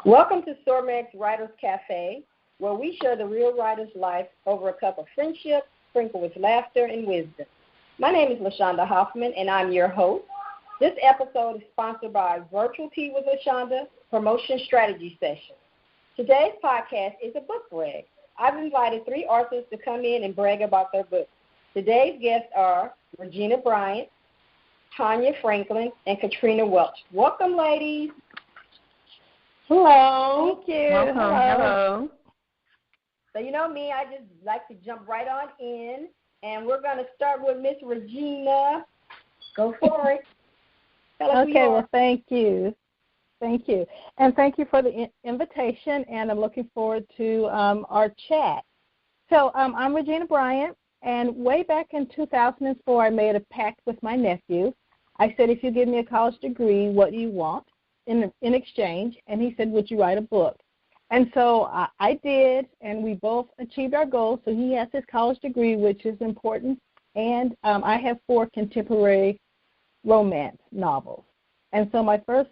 Welcome to Sormeg's Writers Cafe, where we share the real writer's life over a cup of friendship, sprinkled with laughter and wisdom. My name is LaShaunda Hoffman, and I'm your host. This episode is sponsored by Virtual Tea with LaShaunda Promotion Strategy Session. Today's podcast is a book brag. I've invited 3 authors to come in and brag about their books. Today's guests are Regena Bryant, Tonya Franklin, and Katrina Welch. Welcome, ladies. Hello. Thank you. Welcome. Hello. So you know me, I just like to jump right on in, and we're going to start with Miss Regena. Go for it. Tell us who you are. Well, thank you. Thank you. And thank you for the invitation, and I'm looking forward to our chat. So I'm Regena Bryant, and way back in 2004, I made a pact with my nephew. I said, if you give me a college degree, what do you want in exchange? And he said, would you write a book? And so I did, and we both achieved our goals. So he has his college degree, which is important, and I have 4 contemporary romance novels. And so my first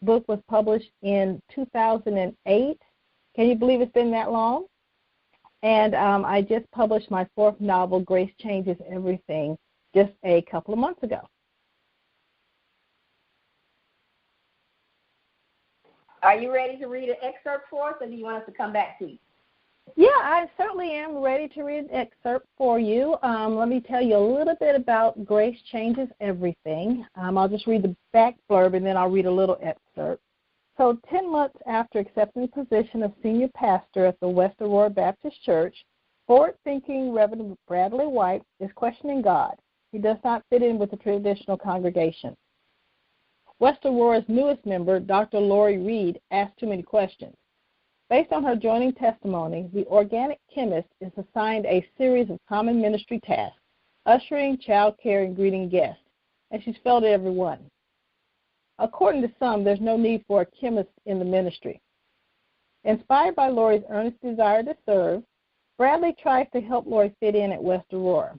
book was published in 2008. Can you believe it's been that long? And I just published my 4th novel, Grace Changes Everything, just a couple of months ago. Are you ready to read an excerpt for us, or do you want us to come back to you? Yeah, I certainly am ready to read an excerpt for you. Let me tell you a little bit about Grace Changes Everything. I'll just read the back blurb, and then I'll read a little excerpt. So 10 months after accepting the position of senior pastor at the West Aurora Baptist Church, forward-thinking Reverend Bradley White is questioning God. He does not fit in with the traditional congregation. West Aurora's newest member, Dr. Lori Reed, asked too many questions. Based on her joining testimony, the organic chemist is assigned a series of common ministry tasks, ushering, child care, and greeting guests, and she's failed at every one. According to some, there's no need for a chemist in the ministry. Inspired by Lori's earnest desire to serve, Bradley tries to help Lori fit in at West Aurora,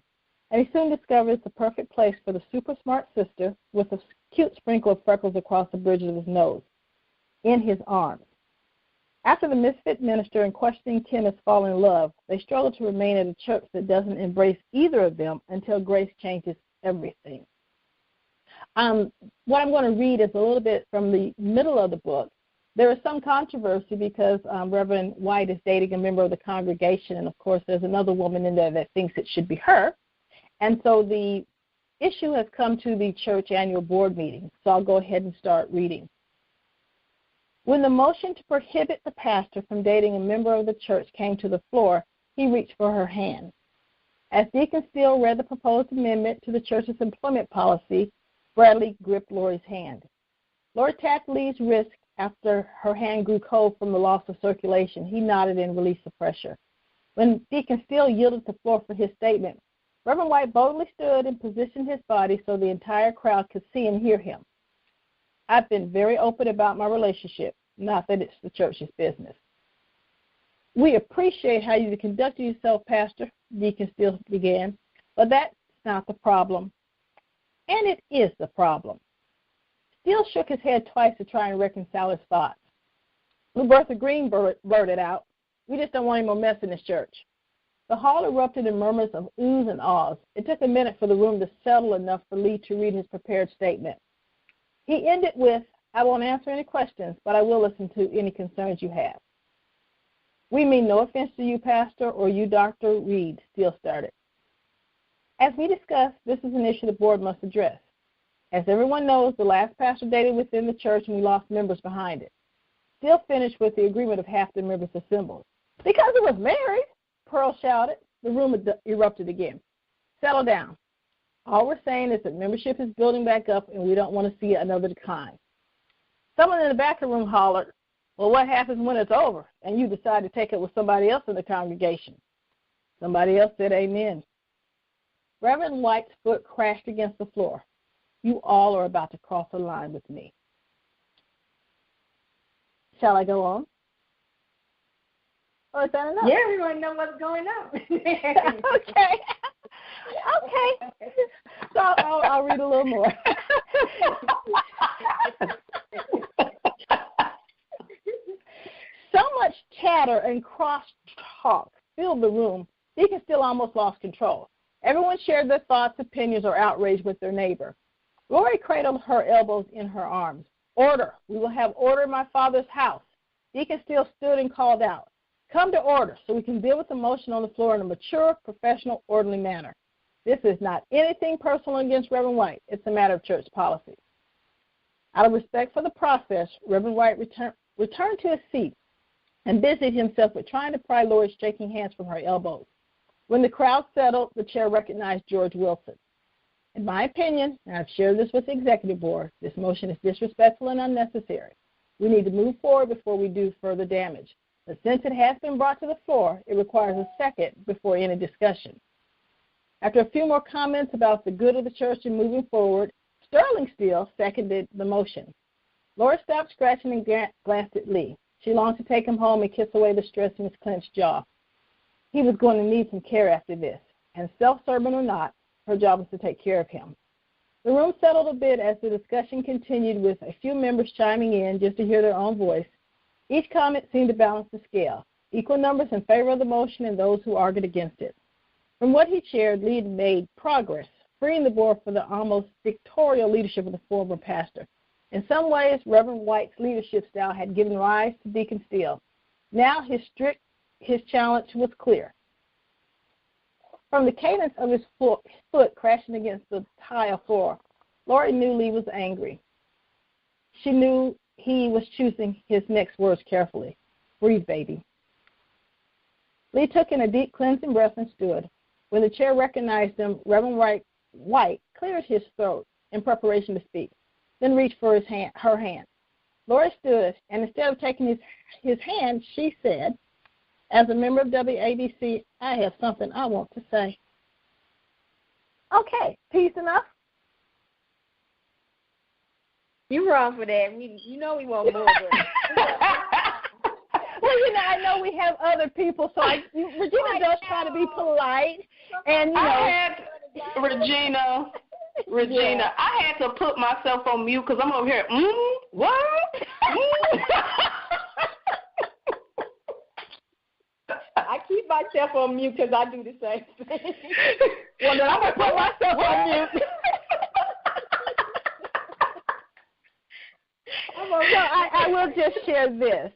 and he soon discovers the perfect place for the super smart sister with a cute sprinkle of freckles across the bridge of his nose, in his arms. After the misfit minister and questioning chemist fall in love, they struggle to remain at a church that doesn't embrace either of them until Grace Changes Everything. What I'm going to read is a little bit from the middle of the book. There is some controversy because Reverend White is dating a member of the congregation, and of course there's another woman in there that thinks it should be her. And so the issue has come to the church annual board meeting, so I'll go ahead and start reading. When the motion to prohibit the pastor from dating a member of the church came to the floor, he reached for her hand. As Deacon Steele read the proposed amendment to the church's employment policy, Bradley gripped Lori's hand. Lori tapped Lee's wrist after her hand grew cold from the loss of circulation. He nodded and released the pressure. When Deacon Steele yielded the floor for his statement, Reverend White boldly stood and positioned his body so the entire crowd could see and hear him. I've been very open about my relationship, not that it's the church's business. We appreciate how you conducted yourself, Pastor, Deacon Steele began, but that's not the problem. And it is the problem. Steele shook his head twice to try and reconcile his thoughts. Lubertha Green blurted out, we just don't want any more mess in this church. The hall erupted in murmurs of oohs and ahs. It took a minute for the room to settle enough for Lee to read his prepared statement. He ended with, I won't answer any questions, but I will listen to any concerns you have. We mean no offense to you, Pastor, or you, Dr. Reed, Steele started. As we discussed, this is an issue the board must address. As everyone knows, the last pastor dated within the church and we lost members behind it. Steele finished with the agreement of half the members assembled. Because it was married, Pearl shouted. The room erupted again. Settle down. All we're saying is that membership is building back up and we don't want to see another decline. Someone in the back of the room hollered, well, what happens when it's over and you decide to take it with somebody else in the congregation? Somebody else said amen. Reverend White's foot crashed against the floor. You all are about to cross a line with me. Shall I go on? Oh, is that enough? Yeah, we want to know what's going on. Okay. So I'll read a little more. chatter and cross-talk filled the room, Deacon Steele almost lost control. Everyone shared their thoughts, opinions, or outrage with their neighbor. Lori cradled her elbows in her arms. Order. We will have order in my father's house. Deacon Steele stood and called out, come to order so we can deal with the motion on the floor in a mature, professional, orderly manner. This is not anything personal against Reverend White. It's a matter of church policy. Out of respect for the process, Reverend White returned to his seat and busied himself with trying to pry Lori's shaking hands from her elbows. When the crowd settled, the chair recognized George Wilson. In my opinion, and I've shared this with the executive board, this motion is disrespectful and unnecessary. We need to move forward before we do further damage. But since it has been brought to the floor, it requires a second before any discussion. After a few more comments about the good of the church and moving forward, Sterling Steele seconded the motion. Lori stopped scratching and glanced at Lee. She longed to take him home and kiss away the stress in his clenched jaw. He was going to need some care after this, and self-serving or not, her job was to take care of him. The room settled a bit as the discussion continued, with a few members chiming in just to hear their own voice. Each comment seemed to balance the scale, equal numbers in favor of the motion and those who argued against it. From what he shared, Lee made progress, freeing the board for the almost dictatorial leadership of the former pastor. In some ways, Reverend White's leadership style had given rise to Deacon Steele. Now his challenge was clear. From the cadence of his foot crashing against the tile floor, Lori knew Lee was angry. She knew he was choosing his next words carefully. Breathe, baby. Lee took in a deep cleansing breath and stood. When the chair recognized him, Reverend White cleared his throat in preparation to speak, then reached for her hand. Lori stood, and instead of taking his hand, she said, as a member of WABC, I have something I want to say. Okay, peace enough? You're wrong for that. You know we want more. Well, I know we have other people, so Regena does try to be polite. And, Regena, yeah. I had to put myself on mute because I'm over here, what? I keep myself on mute because I do the same thing. Well, then I'm going to put myself on mute. I will just share this.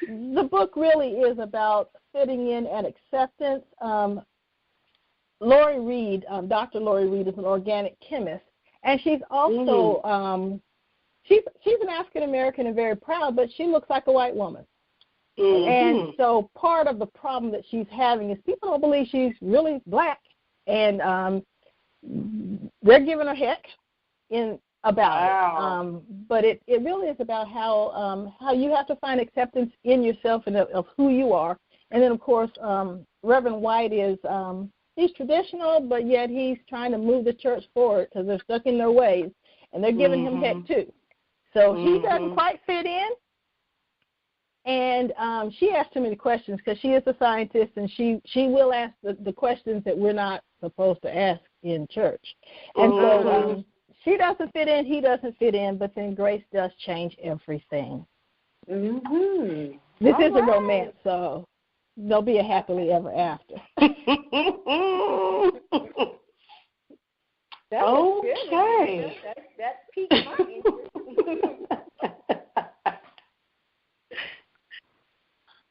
The book really is about fitting in and acceptance. Lori Reed, Dr. Lori Reed, is an organic chemist, and she's also she's an African American and very proud, but she looks like a white woman. Mm-hmm. And so part of the problem that she's having is people don't believe she's really black, and they're giving her heck about it. But it really is about how you have to find acceptance in yourself and of who you are. And then, of course, Reverend White is he's traditional, but yet he's trying to move the church forward because they're stuck in their ways, and they're giving him heck too. So he doesn't quite fit in. And she asks too many questions because she is a scientist, and she will ask the questions that we're not supposed to ask in church. And so she doesn't fit in, he doesn't fit in, but then grace does change everything. Mm-hmm. This is a romance, so there'll be a happily ever after. Okay. That piqued my interest.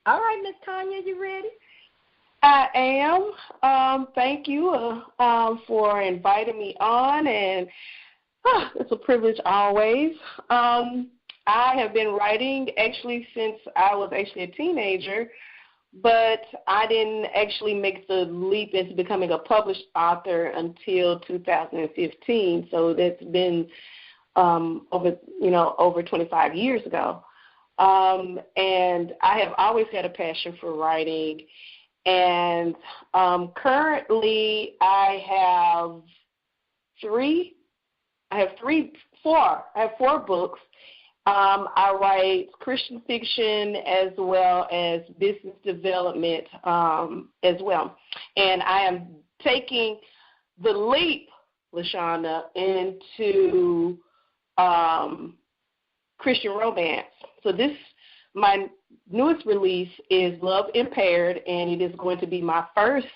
All right, Miss Tonya, you ready? I am. Thank you for inviting me on, and it's a privilege always. I have been writing actually since I was actually a teenager, but I didn't actually make the leap into becoming a published author until 2015. So that's been over 25 years ago. And I have always had a passion for writing. And currently I have four books. I write Christian fiction as well as business development as well. And I am taking the leap, LaShaunda, into Christian romance. So this my newest release is Love Impaired, and it is going to be my first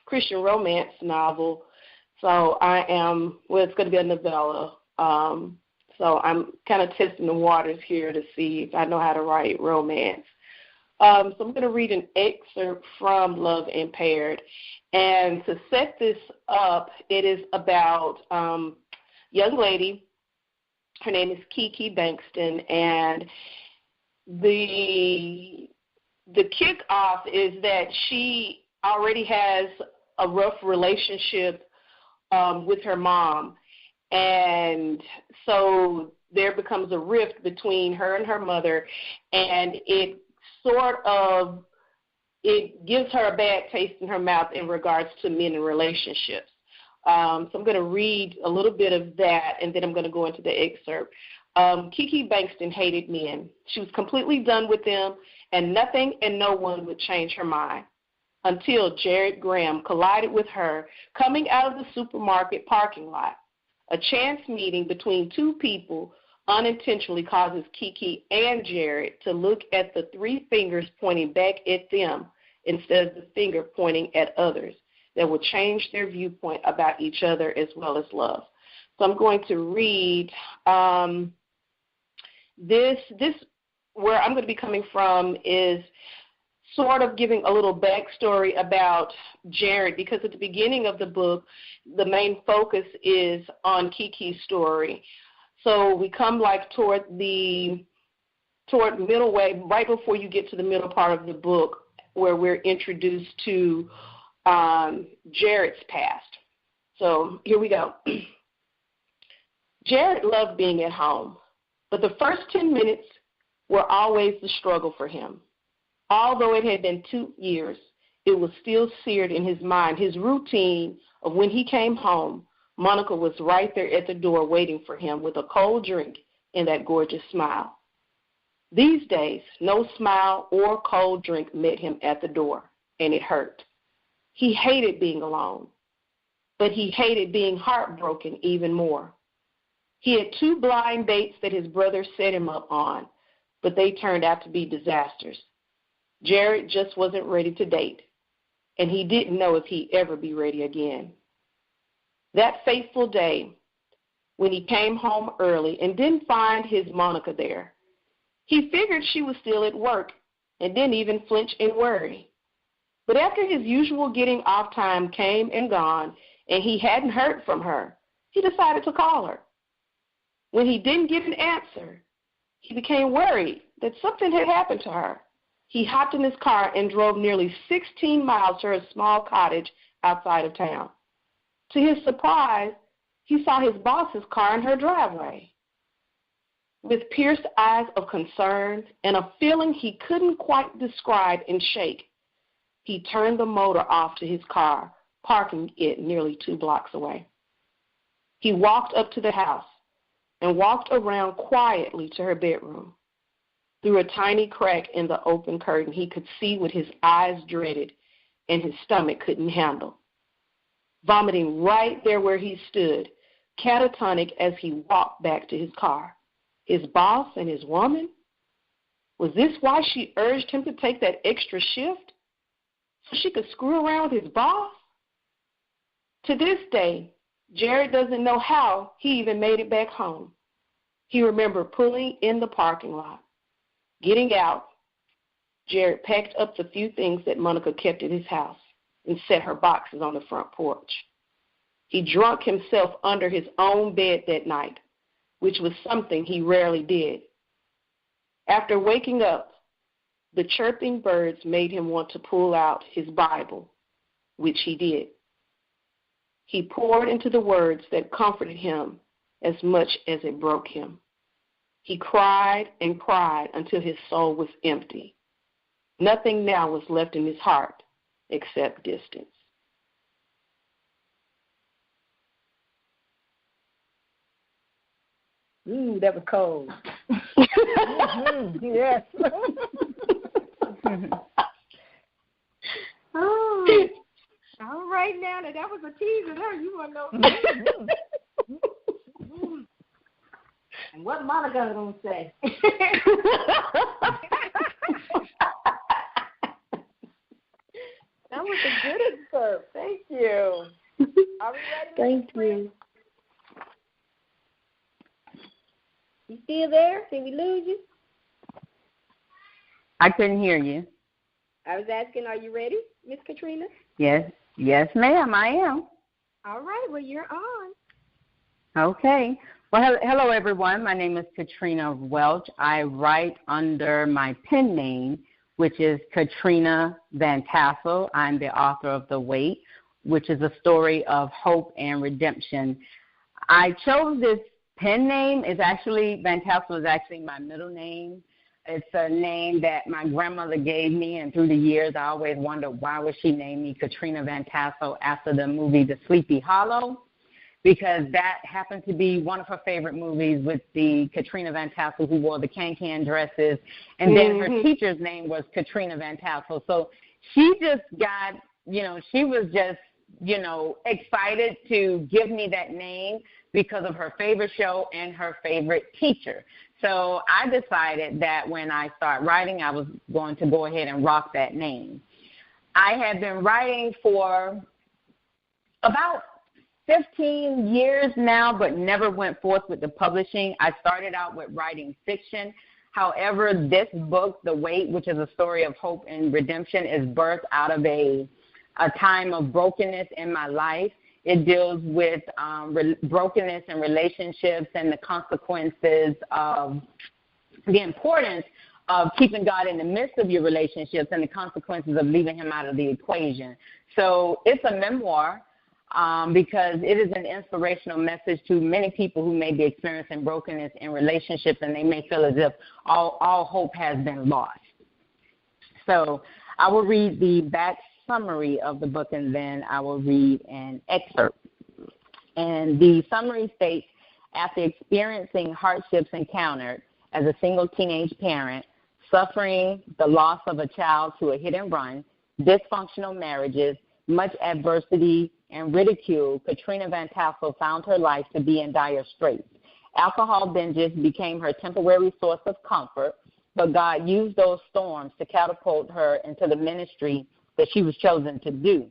Christian romance novel. So it's going to be a novella. So I'm kind of testing the waters here to see if I know how to write romance. So I'm going to read an excerpt from Love Impaired. And to set this up, it is about a young lady. Her name is Kiki Bankston, and the kickoff is that she already has a rough relationship with her mom. And so there becomes a rift between her and her mother, and it gives her a bad taste in her mouth in regards to men and relationships. So I'm going to read a little bit of that, and then I'm going to go into the excerpt. Kiki Bankston hated men. She was completely done with them, and nothing and no one would change her mind until Jared Graham collided with her coming out of the supermarket parking lot. A chance meeting between two people unintentionally causes Kiki and Jared to look at the three fingers pointing back at them instead of the finger pointing at others. That will change their viewpoint about each other as well as love. So I'm going to read this. Where I'm going to be coming from is sort of giving a little backstory about Jared, because at the beginning of the book, the main focus is on Kiki's story. So we come like toward middle way, right before you get to the middle part of the book, where we're introduced to Jared's past. So here we go. Jared loved being at home, but the first 10 minutes were always the struggle for him. Although it had been 2 years, it was still seared in his mind, his routine of when he came home, Monica was right there at the door waiting for him with a cold drink and that gorgeous smile. These days, no smile or cold drink met him at the door, and it hurt. He hated being alone, but he hated being heartbroken even more. He had 2 blind dates that his brother set him up on, but they turned out to be disasters. Jared just wasn't ready to date, and he didn't know if he'd ever be ready again. That fateful day, when he came home early and didn't find his Monica there, he figured she was still at work and didn't even flinch in worry. But after his usual getting off time came and gone, and he hadn't heard from her, he decided to call her. When he didn't get an answer, he became worried that something had happened to her. He hopped in his car and drove nearly 16 miles to her small cottage outside of town. To his surprise, he saw his boss's car in her driveway. With pierced eyes of concern and a feeling he couldn't quite describe and shake, he turned the motor off to his car, parking it nearly 2 blocks away. He walked up to the house and walked around quietly to her bedroom. Through a tiny crack in the open curtain, he could see what his eyes dreaded and his stomach couldn't handle. Vomiting right there where he stood, catatonic as he walked back to his car. His boss and his woman? Was this why she urged him to take that extra shift? So she could screw around with his boss? To this day, Jared doesn't know how he even made it back home. He remembered pulling in the parking lot. Getting out, Jared packed up the few things that Monica kept at his house and set her boxes on the front porch. He drunk himself under his own bed that night, which was something he rarely did. After waking up, the chirping birds made him want to pull out his Bible, which he did. He poured into the words that comforted him as much as it broke him. He cried and cried until his soul was empty. Nothing now was left in his heart except distance. Ooh, that was cold. Mm-hmm. Yes. Oh. All right now, that was a teaser there. You want to know. And what Monica going to say? That was a good excerpt. Thank you. Are we ready? Thank you. You still there? Did we lose you? I couldn't hear you. I was asking, are you ready, Miss Katrina? Yes, ma'am, I am. All right, well, you're on. Okay. Well, hello, everyone. My name is Katrina Welch. I write under my pen name, which is Katrina Vantassell. I'm the author of The Wait, which is a story of hope and redemption. I chose this pen name. Vantassell is actually my middle name. It's a name that my grandmother gave me, and through the years, I always wondered why would she name me Katrina Vantassell after the movie The Sleepy Hollow, because that happened to be one of her favorite movies with the Katrina Vantassell who wore the can-can dresses, and then her teacher's name was Katrina Vantassell. So she just got, she was just, excited to give me that name because of her favorite show and her favorite teacher. So I decided that when I start writing, I was going to go ahead and rock that name. I had been writing for about 15 years now, but never went forth with the publishing. I started out with writing fiction. However, this book, The Wait, which is a story of hope and redemption, is birthed out of a time of brokenness in my life. It deals with brokenness in relationships and the consequences of the importance of keeping God in the midst of your relationships and the consequences of leaving him out of the equation. So it's a memoir because it is an inspirational message to many people who may be experiencing brokenness in relationships, and they may feel as if all hope has been lost. So I will read the back summary of the book, and then I will read an excerpt. And the summary states, after experiencing hardships encountered as a single teenage parent, suffering the loss of a child to a hit and run, dysfunctional marriages, much adversity and ridicule, Katrina Vantassell found her life to be in dire straits. Alcohol binges became her temporary source of comfort, but God used those storms to catapult her into the ministry that she was chosen to do.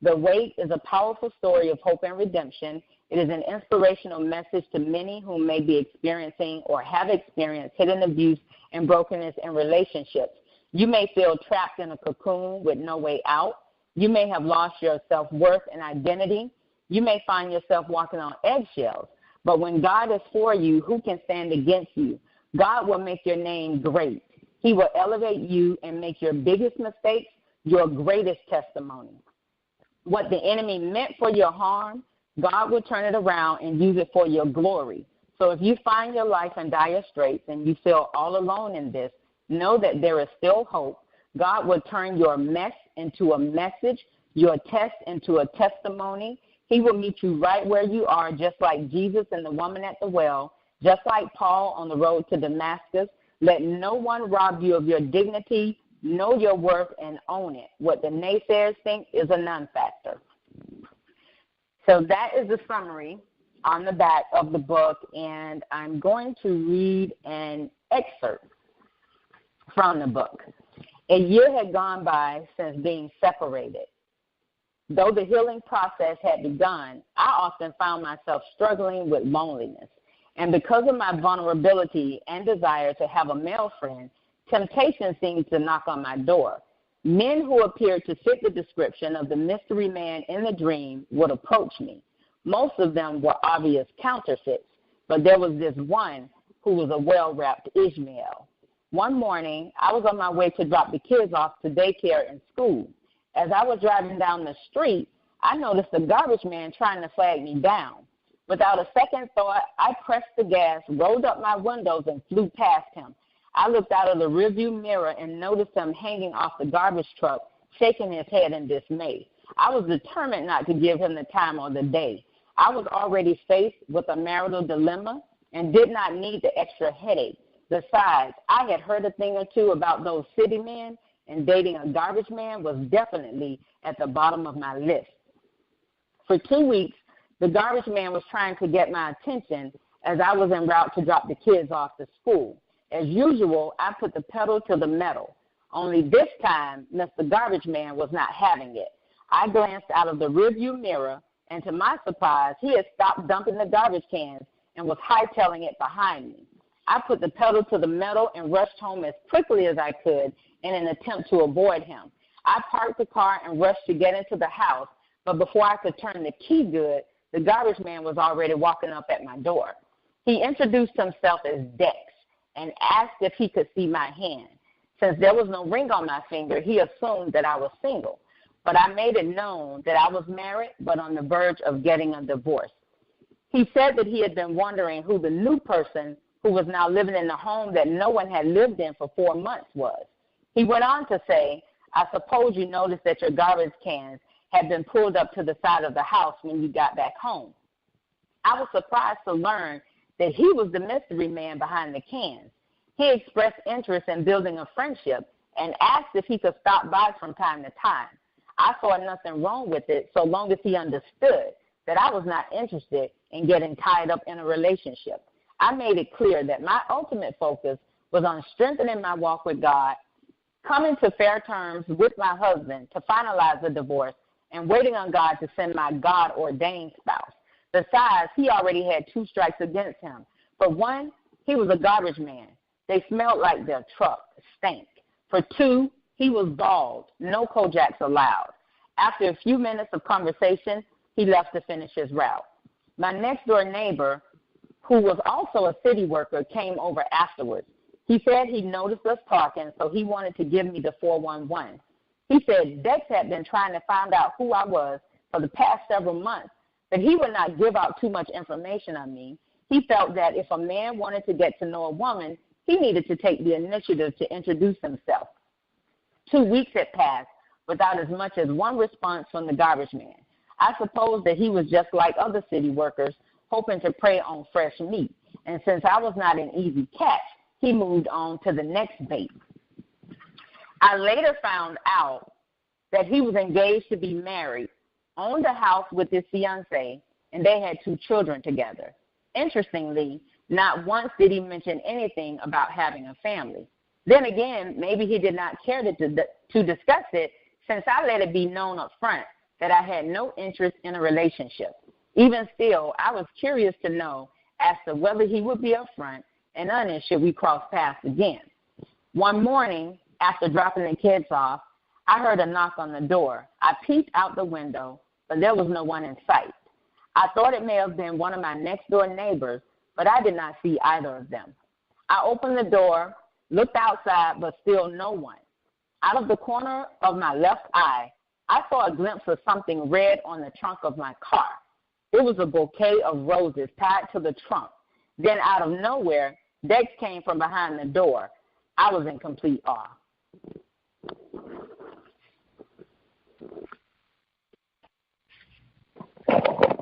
The Wait is a powerful story of hope and redemption. It is an inspirational message to many who may be experiencing or have experienced hidden abuse and brokenness in relationships. You may feel trapped in a cocoon with no way out. You may have lost your self-worth and identity. You may find yourself walking on eggshells. But when God is for you, who can stand against you? God will make your name great. He will elevate you and make your biggest mistakes your greatest testimony. What the enemy meant for your harm, God will turn it around and use it for your glory. So if you find your life in dire straits and you feel all alone in this, know that there is still hope. God will turn your mess into a message, your test into a testimony. He will meet you right where you are, just like Jesus and the woman at the well, just like Paul on the road to Damascus. Let no one rob you of your dignity. Know your worth and own it. What the naysayers think is a non-factor. So that is the summary on the back of the book, and I'm going to read an excerpt from the book. A year had gone by since being separated. Though the healing process had begun, I often found myself struggling with loneliness. And because of my vulnerability and desire to have a male friend, temptation seemed to knock on my door. Men who appeared to fit the description of the mystery man in the dream would approach me. Most of them were obvious counterfeits, but there was this one who was a well-wrapped Ishmael. One morning, I was on my way to drop the kids off to daycare and school. As I was driving down the street, I noticed a garbage man trying to flag me down. Without a second thought, I pressed the gas, rolled up my windows, and flew past him. I looked out of the rearview mirror and noticed him hanging off the garbage truck, shaking his head in dismay. I was determined not to give him the time or the day. I was already faced with a marital dilemma and did not need the extra headache. Besides, I had heard a thing or two about those city men, and dating a garbage man was definitely at the bottom of my list. For 2 weeks, the garbage man was trying to get my attention as I was en route to drop the kids off to school. As usual, I put the pedal to the metal. Only this time, Mr. Garbage Man was not having it. I glanced out of the rearview mirror, and to my surprise, he had stopped dumping the garbage cans and was hightailing it behind me. I put the pedal to the metal and rushed home as quickly as I could in an attempt to avoid him. I parked the car and rushed to get into the house, but before I could turn the key good, the garbage man was already walking up at my door. He introduced himself as Dex and asked if he could see my hand. Since there was no ring on my finger, he assumed that I was single, but I made it known that I was married but on the verge of getting a divorce. He said that he had been wondering who the new person who was now living in the home that no one had lived in for 4 months was. He went on to say, I suppose you noticed that your garbage cans had been pulled up to the side of the house when you got back home. I was surprised to learn that he was the mystery man behind the cans. He expressed interest in building a friendship and asked if he could stop by from time to time. I saw nothing wrong with it so long as he understood that I was not interested in getting tied up in a relationship. I made it clear that my ultimate focus was on strengthening my walk with God, coming to fair terms with my husband to finalize the divorce, and waiting on God to send my God-ordained spouse. Besides, he already had 2 strikes against him. For one, he was a garbage man. They smelled like their truck stank. For 2, he was bald, no Kojaks allowed. After a few minutes of conversation, he left to finish his route. My next-door neighbor, who was also a city worker, came over afterwards. He said he noticed us talking, so he wanted to give me the 411. He said Dex had been trying to find out who I was for the past several months, but he would not give out too much information on me. He felt that if a man wanted to get to know a woman, he needed to take the initiative to introduce himself. 2 weeks had passed without as much as one response from the garbage man. I suppose that he was just like other city workers, hoping to prey on fresh meat. And since I was not an easy catch, he moved on to the next bait. I later found out that he was engaged to be married, owned a house with his fiancée, and they had 2 children together. Interestingly, not once did he mention anything about having a family. Then again, maybe he did not care to discuss it, since I let it be known up front that I had no interest in a relationship. Even still, I was curious to know as to whether he would be upfront and honest should we cross paths again. One morning, after dropping the kids off, I heard a knock on the door. I peeked out the window, but there was no one in sight. I thought it may have been one of my next-door neighbors, but I did not see either of them. I opened the door, looked outside, but still no one. Out of the corner of my left eye, I saw a glimpse of something red on the trunk of my car. It was a bouquet of roses tied to the trunk. Then out of nowhere, Dex came from behind the door. I was in complete awe.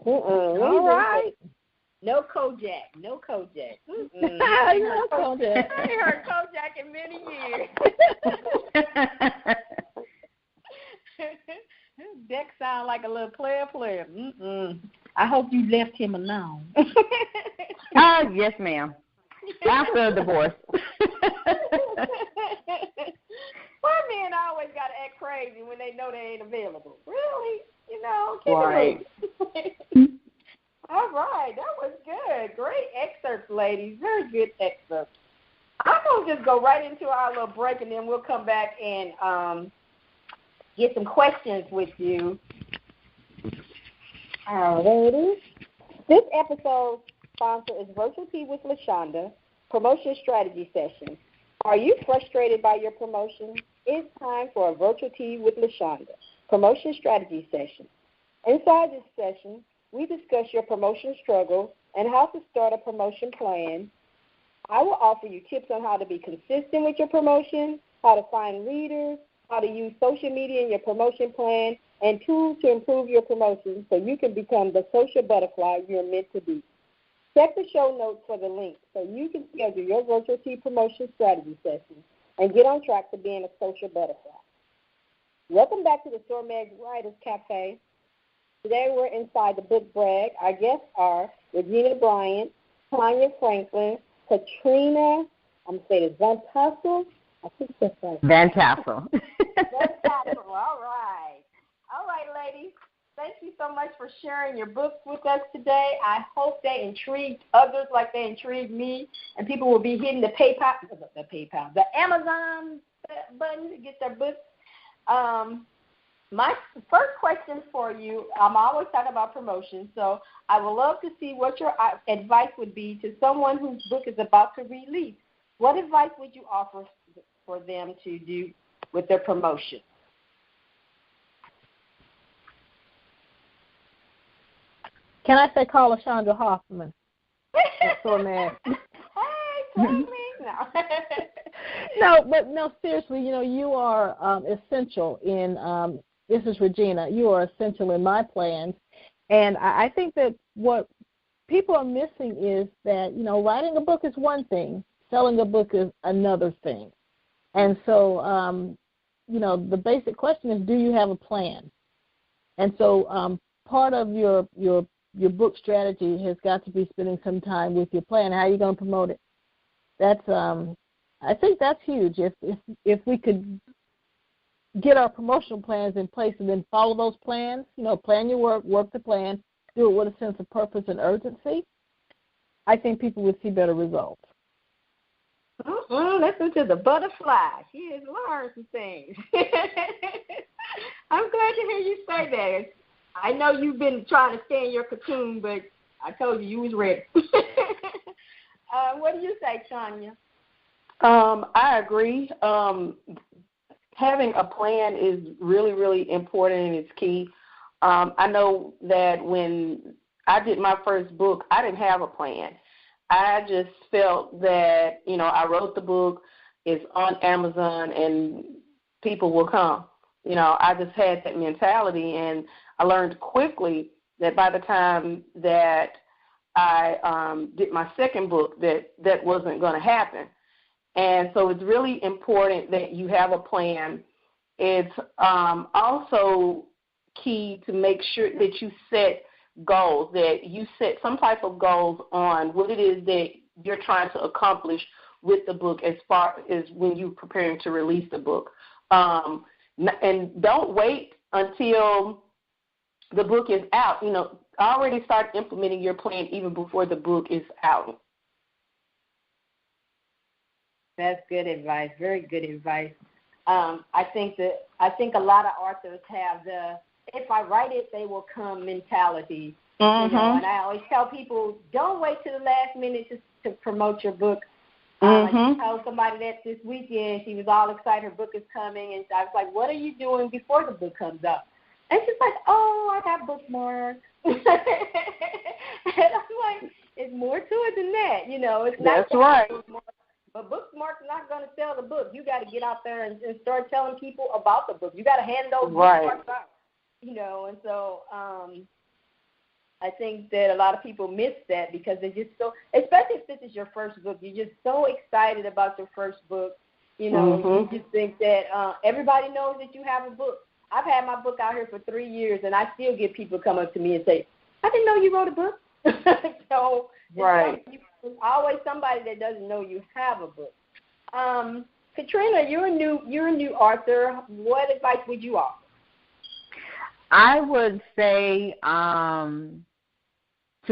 All right. No Kojak. No Kojak. I ain't heard Kojak in many years. Dex sound like a little player. I hope you left him alone. Yes, ma'am. After a divorce. Why men always got to act crazy when they know they ain't available? Really? You know, right. All right, that was good. Great excerpts, ladies. Very good excerpts. I'm going to just go right into our little break, and then we'll come back and get some questions with you. All righty. This episode's sponsor is Virtual Tea with LaShaunda, Promotion Strategy Session. Are you frustrated by your promotion? It's time for a Virtual Tea with LaShaunda, Promotion Strategy Session. Inside this session, we discuss your promotion struggle and how to start a promotion plan. I will offer you tips on how to be consistent with your promotion, how to find leaders, how to use social media in your promotion plan, and tools to improve your promotion so you can become the social butterfly you're meant to be. Check the show notes for the link so you can schedule your Virtual Tea promotion strategy session and get on track to being a social butterfly. Welcome back to the Stormag Writers Cafe. Today we're inside the book Brag. Our guests are Regena Bryant, Tonya Franklin, Katrina, I'm going to say it, Vantassell. I think that's right. Vantassell. Vantassell, all right. All right, ladies. Thank you so much for sharing your books with us today. I hope they intrigued others like they intrigued me, and people will be hitting the Amazon button to get their books. My first question for you, I'm always talking about promotion, so I would love to see what your advice would be to someone whose book is about to release. What advice would you offer for them to do with their promotion? Can I say call LaShaunda Hoffman? That's so mad. Hey, totally. No, seriously, you are essential in, this is Regena, you are essential in my plans. And I think that what people are missing is that, writing a book is one thing, selling a book is another thing. And so, the basic question is, do you have a plan? And so part of your book strategy has got to be spending some time with your plan. How are you going to promote it? That's I think that's huge. If we could get our promotional plans in place and then follow those plans, plan your work the plan, do it with a sense of purpose and urgency, I think people would see better results. Listen to the butterfly. She has learned some things. I'm glad to hear you say that. I know you've been trying to stay in your cocoon, but I told you was ready. What do you say, Tonya? I agree. Having a plan is really, really important, and it's key. I know that when I did my first book, I didn't have a plan. I just felt that, I wrote the book, it's on Amazon, and people will come. I just had that mentality, and I learned quickly that by the time that I did my second book, that wasn't going to happen. And so it's really important that you have a plan. It's also key to make sure that you set goals, that you set some type of goals on what it is that you're trying to accomplish with the book as far as when you're preparing to release the book. And don't wait until the book is out. Already start implementing your plan even before the book is out. That's good advice. Very good advice. I think a lot of authors have the if I write it, they will come mentality. Mm-hmm. And I always tell people, don't wait till the last minute to promote your book. Mm-hmm. I told somebody that this weekend. She was all excited her book is coming, and I was like, what are you doing before the book comes out? And she's like, oh, I got bookmarks. And I'm like, it's more to it than that. It's not. That's right. But bookmarks not going to sell the book. You got to get out there and start telling people about the book. You got to hand those bookmarks out. And so I think that a lot of people miss that because they're just so, especially if this is your first book, you're just so excited about your first book. Mm-hmm. You just think that everybody knows that you have a book. I've had my book out here for 3 years, and I still get people come up to me and say, I didn't know you wrote a book. So right. There's always somebody that doesn't know you have a book. Katrina, you're a new author. What advice would you offer? I would say to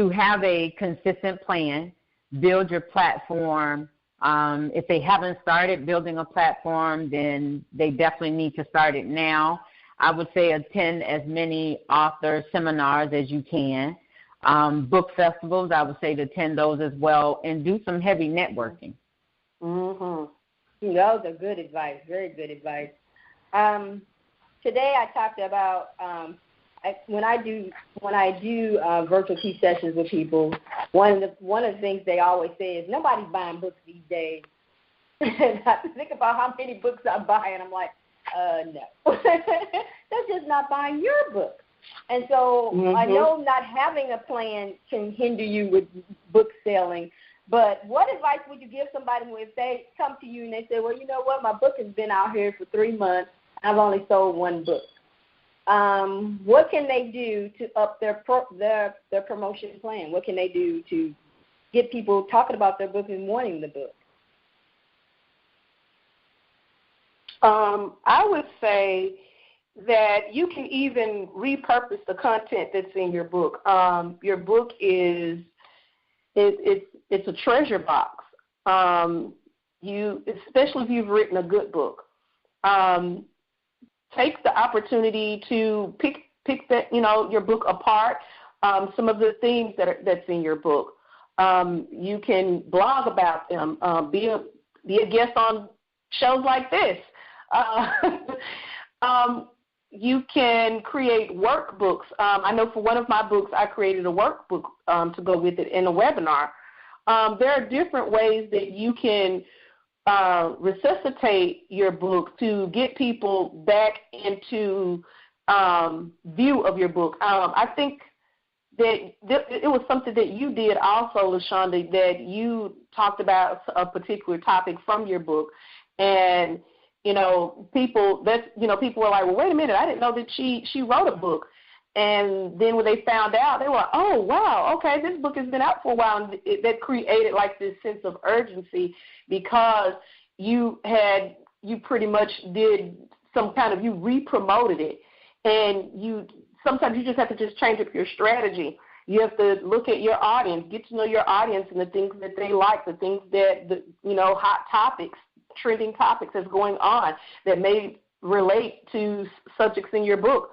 have a consistent plan, build your platform. If they haven't started building a platform, then they definitely need to start it now. I would say attend as many author seminars as you can. Book festivals, I would say to attend those as well, and do some heavy networking. Mm-hmm. Those are good advice, very good advice. Today I talked about when I do virtual key sessions with people, one of the things they always say is nobody's buying books these days. And I think about how many books I buy, and I'm like, no. They're just not buying your book. And so I know not having a plan can hinder you with book selling, but what advice would you give somebody if they come to you and they say, well, you know what, my book has been out here for 3 months, I've only sold one book. What can they do to up their promotion plan? What can they do to get people talking about their book and wanting the book? I would say that you can even repurpose the content that's in your book. Your book is it's a treasure box. Especially if you've written a good book, take the opportunity to pick that your book apart. Some of the themes that's in your book. You can blog about them. Be a guest on shows like this. You can create workbooks. I know for one of my books, I created a workbook to go with it in a webinar. There are different ways that you can resuscitate your book to get people back into view of your book. I think that it was something that you did also, LaShaunda, that you talked about a particular topic from your book, and people were like, well, wait a minute, I didn't know that she wrote a book. And then when they found out, they were like, oh, wow, okay, this book has been out for a while. And that created like this sense of urgency because you pretty much did some kind of, you re-promoted it. And sometimes you just have to just change up your strategy. You have to look at your audience, get to know your audience and the things that they like, the things that, hot topics, trending topics that's going on that may relate to subjects in your book.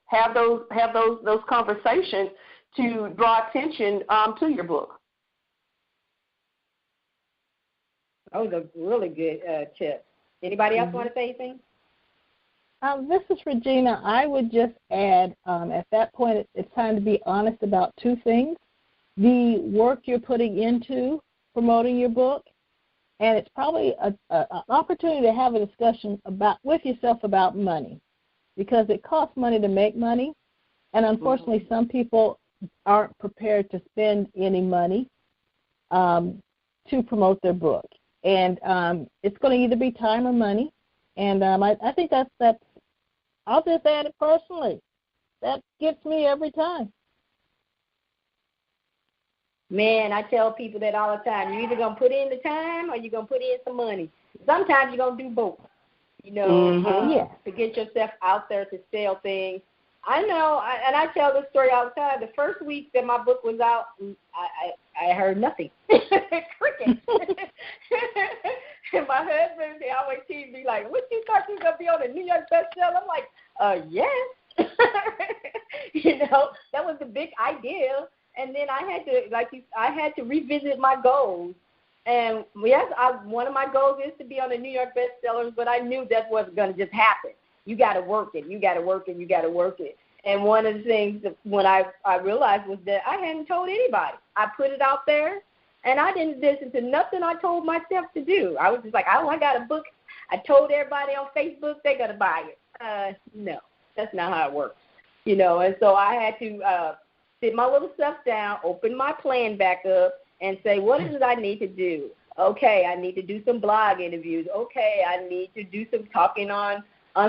Have those conversations to draw attention to your book. Those are really good tips. Anybody else want to say anything? This is Regena. I would just add, at that point, it's time to be honest about two things. The work you're putting into promoting your book, and it's probably an opportunity to have a discussion with yourself about money, because it costs money to make money, and unfortunately some people aren't prepared to spend any money to promote their book. And it's going to either be time or money, and I think that's I'll just add it personally. That gets me every time. Man, I tell people that all the time. You're either going to put in the time or you're going to put in some money. Sometimes you're going to do both, to get yourself out there to sell things. I know, and I tell this story all the time. The first week that my book was out, I heard nothing. Crickets. And my husband, they always tease me like, what you thought you were going to be on a New York bestseller? I'm like, yes. That was the big idea. And then I had to revisit my goals. And yes, one of my goals is to be on the New York bestsellers, but I knew that wasn't going to just happen. You got to work it. You got to work it. You got to work it. And one of the things that when I realized was that I hadn't told anybody. I put it out there, and I didn't listen to nothing I told myself to do. I was just like, oh, I got a book. I told everybody on Facebook they're going to buy it. No, that's not how it works. And so I had to sit my little stuff down, open my plan back up, and say, what is it I need to do? Okay, I need to do some blog interviews. Okay, I need to do some talking on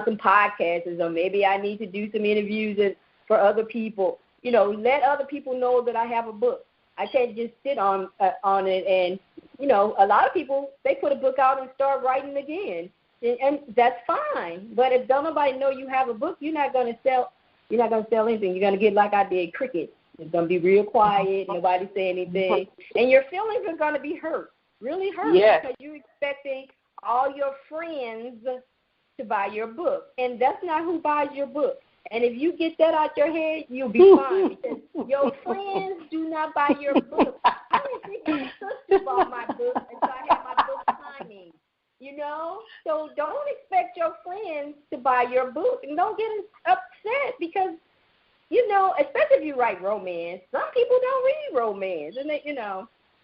some podcasts, or maybe I need to do some interviews for other people. Let other people know that I have a book. I can't just sit on it. And, a lot of people, they put a book out and start writing again. And that's fine. But if don't nobody know you have a book, you're not going to sell anything. You're going to get like I did, crickets. It's going to be real quiet, nobody say anything. And your feelings are going to be hurt, really hurt, because you're expecting all your friends to buy your book. And that's not who buys your book. And if you get that out your head, you'll be fine. Because your friends do not buy your book. I didn't think my sister bought my book until I had my book signing. So don't expect your friends to buy your book. And don't get upset because, especially if you write romance, some people don't read romance. And,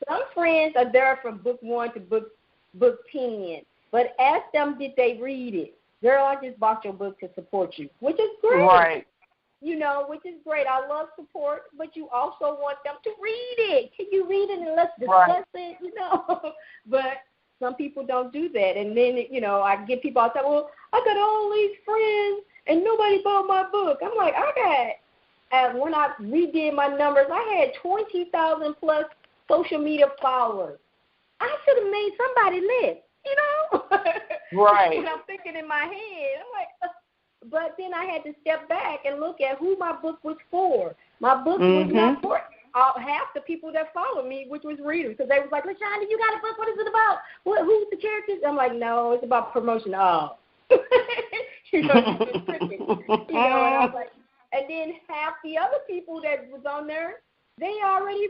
some friends are there from book 1 to book 10. But ask them, did they read it? Girl, I just bought your book to support you, which is great. Right. Which is great. I love support, but you also want them to read it. Can you read it and let's discuss it, But some people don't do that. And then, I get people all the time, well, I got all these friends and nobody bought my book. I'm like, when I redid my numbers, I had 20,000 plus social media followers. I should have made somebody list, you know? Right. And I'm thinking in my head, I'm like, but then I had to step back and look at who my book was for. My book was not for half the people that follow me, which was readers, because they was like, LaShaunda, you got a book? What is it about? Who's the characters? I'm like, no, it's about promotion. Oh. You know, it's tricky. You know, and I was like, and then half the other people that was on there, they already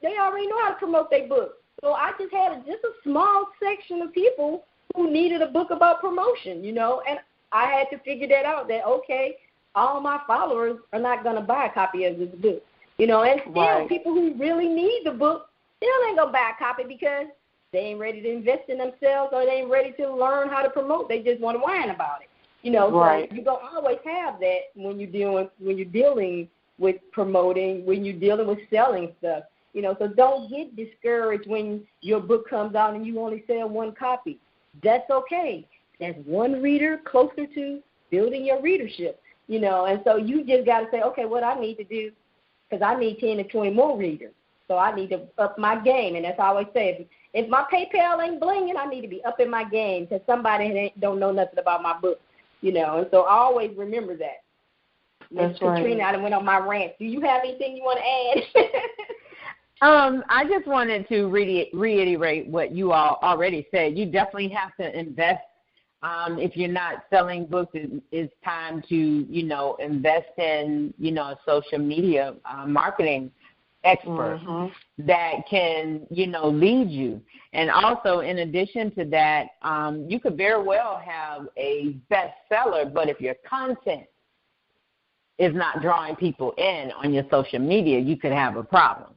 know how to promote their book. So I just had just a small section of people who needed a book about promotion, you know, and I had to figure that out, that, okay, all my followers are not going to buy a copy of this book. You know, and still people who really need the book still ain't going to buy a copy because they ain't ready to invest in themselves or they ain't ready to learn how to promote. They just want to whine about it. You know, so you're going to always have that when you're dealing with promoting, when you're dealing with selling stuff. You know, so don't get discouraged when your book comes out and you only sell one copy. That's okay. That's one reader closer to building your readership, you know. And so you just got to say, okay, what I need to do, because I need 10 to 20 more readers. So I need to up my game. And that's how I always say, if my PayPal ain't blinging, I need to be up in my game because somebody don't know nothing about my book, you know. And so I always remember that. That's Katrina, I went on my rant. Do you have anything you want to add? I just wanted to reiterate what you all already said. You definitely have to invest. If you're not selling books, it's time to, you know, invest in, you know, a social media marketing expert that can, you know, lead you. And also, in addition to that, you could very well have a bestseller, but if your content is not drawing people in on your social media, you could have a problem.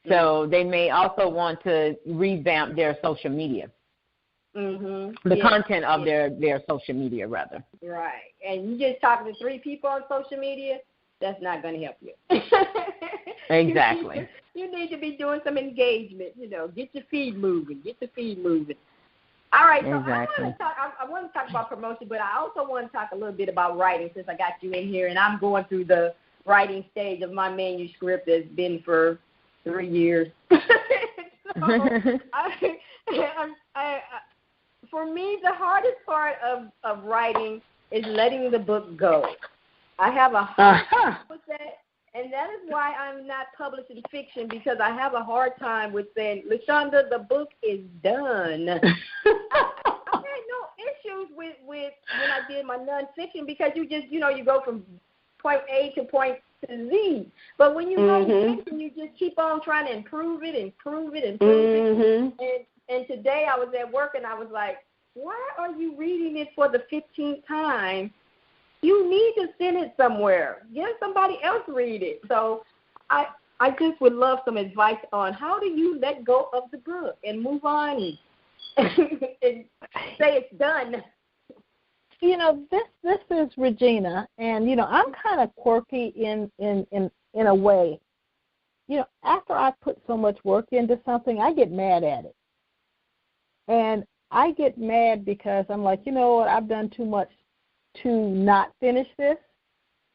So they may also want to revamp their social media, the content of their social media, rather. Right. And you just talking to 3 people on social media, that's not going to help you. Exactly. You need to be doing some engagement, you know, get your feed moving, All right, so exactly. I want to talk about promotion, but I also want to talk a little bit about writing since I got you in here, and I'm going through the writing stage of my manuscript that's been for 3 years. For me, the hardest part of writing is letting the book go. I have a hard time with that, and that is why I'm not publishing fiction, because I have a hard time with saying, LaShaunda, the book is done. I had no issues with when I did my nonfiction, because you just, you know, you go from point A to point to Z. But when you go fiction, you just keep on trying to improve it. And today I was at work and I was like, why are you reading it for the 15th time? You need to send it somewhere. Get somebody else read it. So I just would love some advice on how do you let go of the book and move on and say it's done. You know, this is Regena, and, you know, I'm kind of quirky in a way. You know, after I put so much work into something, I get mad at it. And I get mad because I'm like, you know what, I've done too much to not finish this.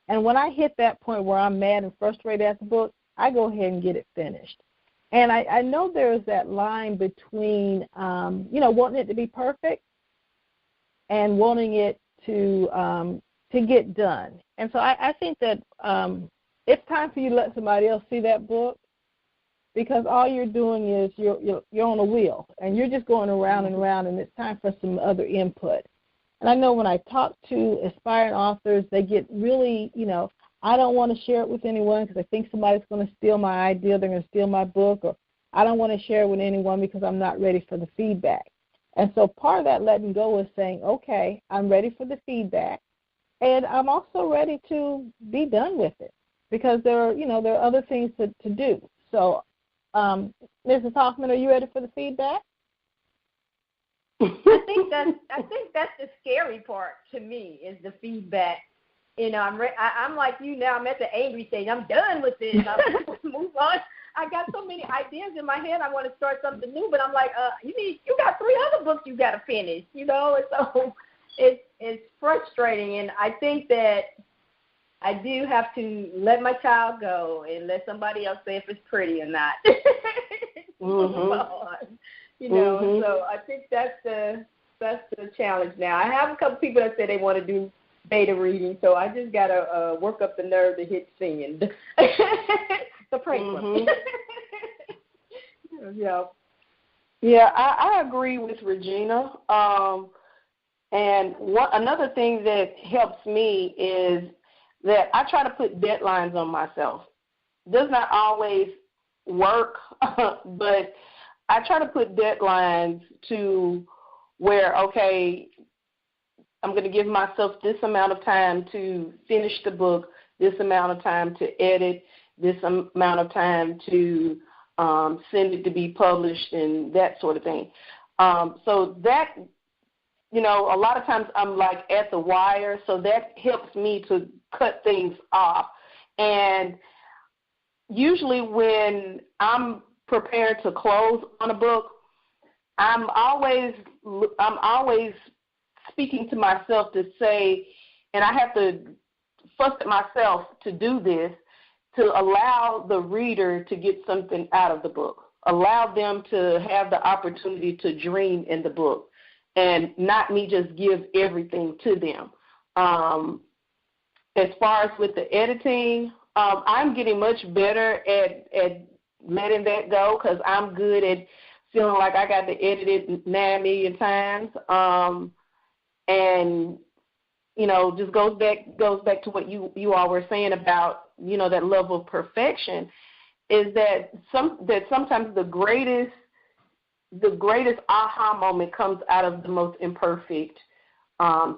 And when I hit that point where I'm mad and frustrated at the book, I go ahead and get it finished. And I know there's that line between, you know, wanting it to be perfect and wanting it to get done. And so I think that it's time for you to let somebody else see that book, because all you're doing is you're on a wheel, and you're just going around and around, and it's time for some other input. And I know when I talk to aspiring authors, they get really, you know, I don't want to share it with anyone because I think somebody's going to steal my idea, they're going to steal my book, or I don't want to share it with anyone because I'm not ready for the feedback. And so part of that letting go is saying, okay, I'm ready for the feedback, and I'm also ready to be done with it, because there are other things to do. So, Mrs. Hoffman, are you ready for the feedback? I think that's the scary part to me, is the feedback. You know, I'm like you now. I'm at the angry stage. I'm done with this. I'm move on. I got so many ideas in my head. I want to start something new, but I'm like, you got 3 other books you got to finish. You know, and so it's frustrating. And I think that I do have to let my child go and let somebody else say if it's pretty or not. You know, so I think that's the challenge now. I have a couple people that say they want to do beta reading, so I just got to work up the nerve to hit send. So pray for me. Yeah, I agree with Regina. And another thing that helps me is that I try to put deadlines on myself. Does not always work, but I try to put deadlines to where, okay, I'm going to give myself this amount of time to finish the book, this amount of time to edit, this amount of time to send it to be published and that sort of thing. So that, you know, a lot of times I'm like at the wire, so that helps me to cut things off. And usually when I'm prepared to close on a book, I'm always speaking to myself to say, and I have to fuss at myself to do this, to allow the reader to get something out of the book, allow them to have the opportunity to dream in the book, and not me just give everything to them. As far as with the editing, I'm getting much better at letting that go, because I'm good at feeling like I got to edit it 9 million times. And, you know, just goes back to what you all were saying about, you know, that level of perfection, is that sometimes the greatest aha moment comes out of the most imperfect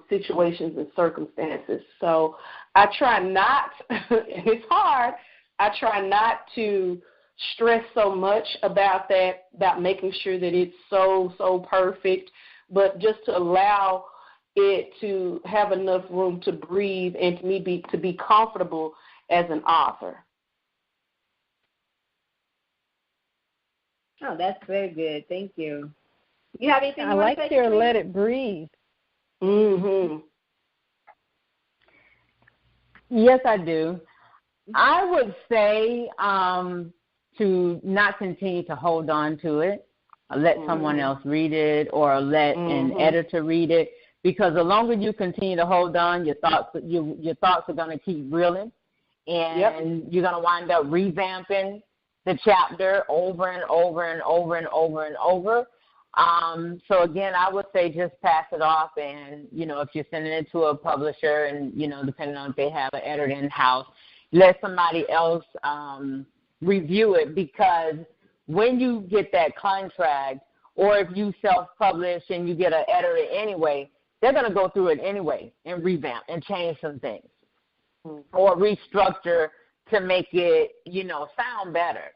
situations and circumstances. So I try not, and it's hard, I try not to stress so much about that, about making sure that it's so perfect, but just to allow it to have enough room to breathe and to be comfortable as an author. Oh, that's very good. Thank you. You have anything you want to say? I like your let it breathe. Yes, I do. I would say to not continue to hold on to it, let someone else read it, or let an editor read it, because the longer you continue to hold on, your thoughts are going to keep reeling, and you're going to wind up revamping the chapter over and over and over and over and over. So again, I would say just pass it off, and, you know, if you're sending it to a publisher and, you know, depending on if they have an editor in-house, let somebody else review it, because when you get that contract, or if you self-publish and you get an editor anyway, they're going to go through it anyway and revamp and change some things or restructure to make it, you know, sound better.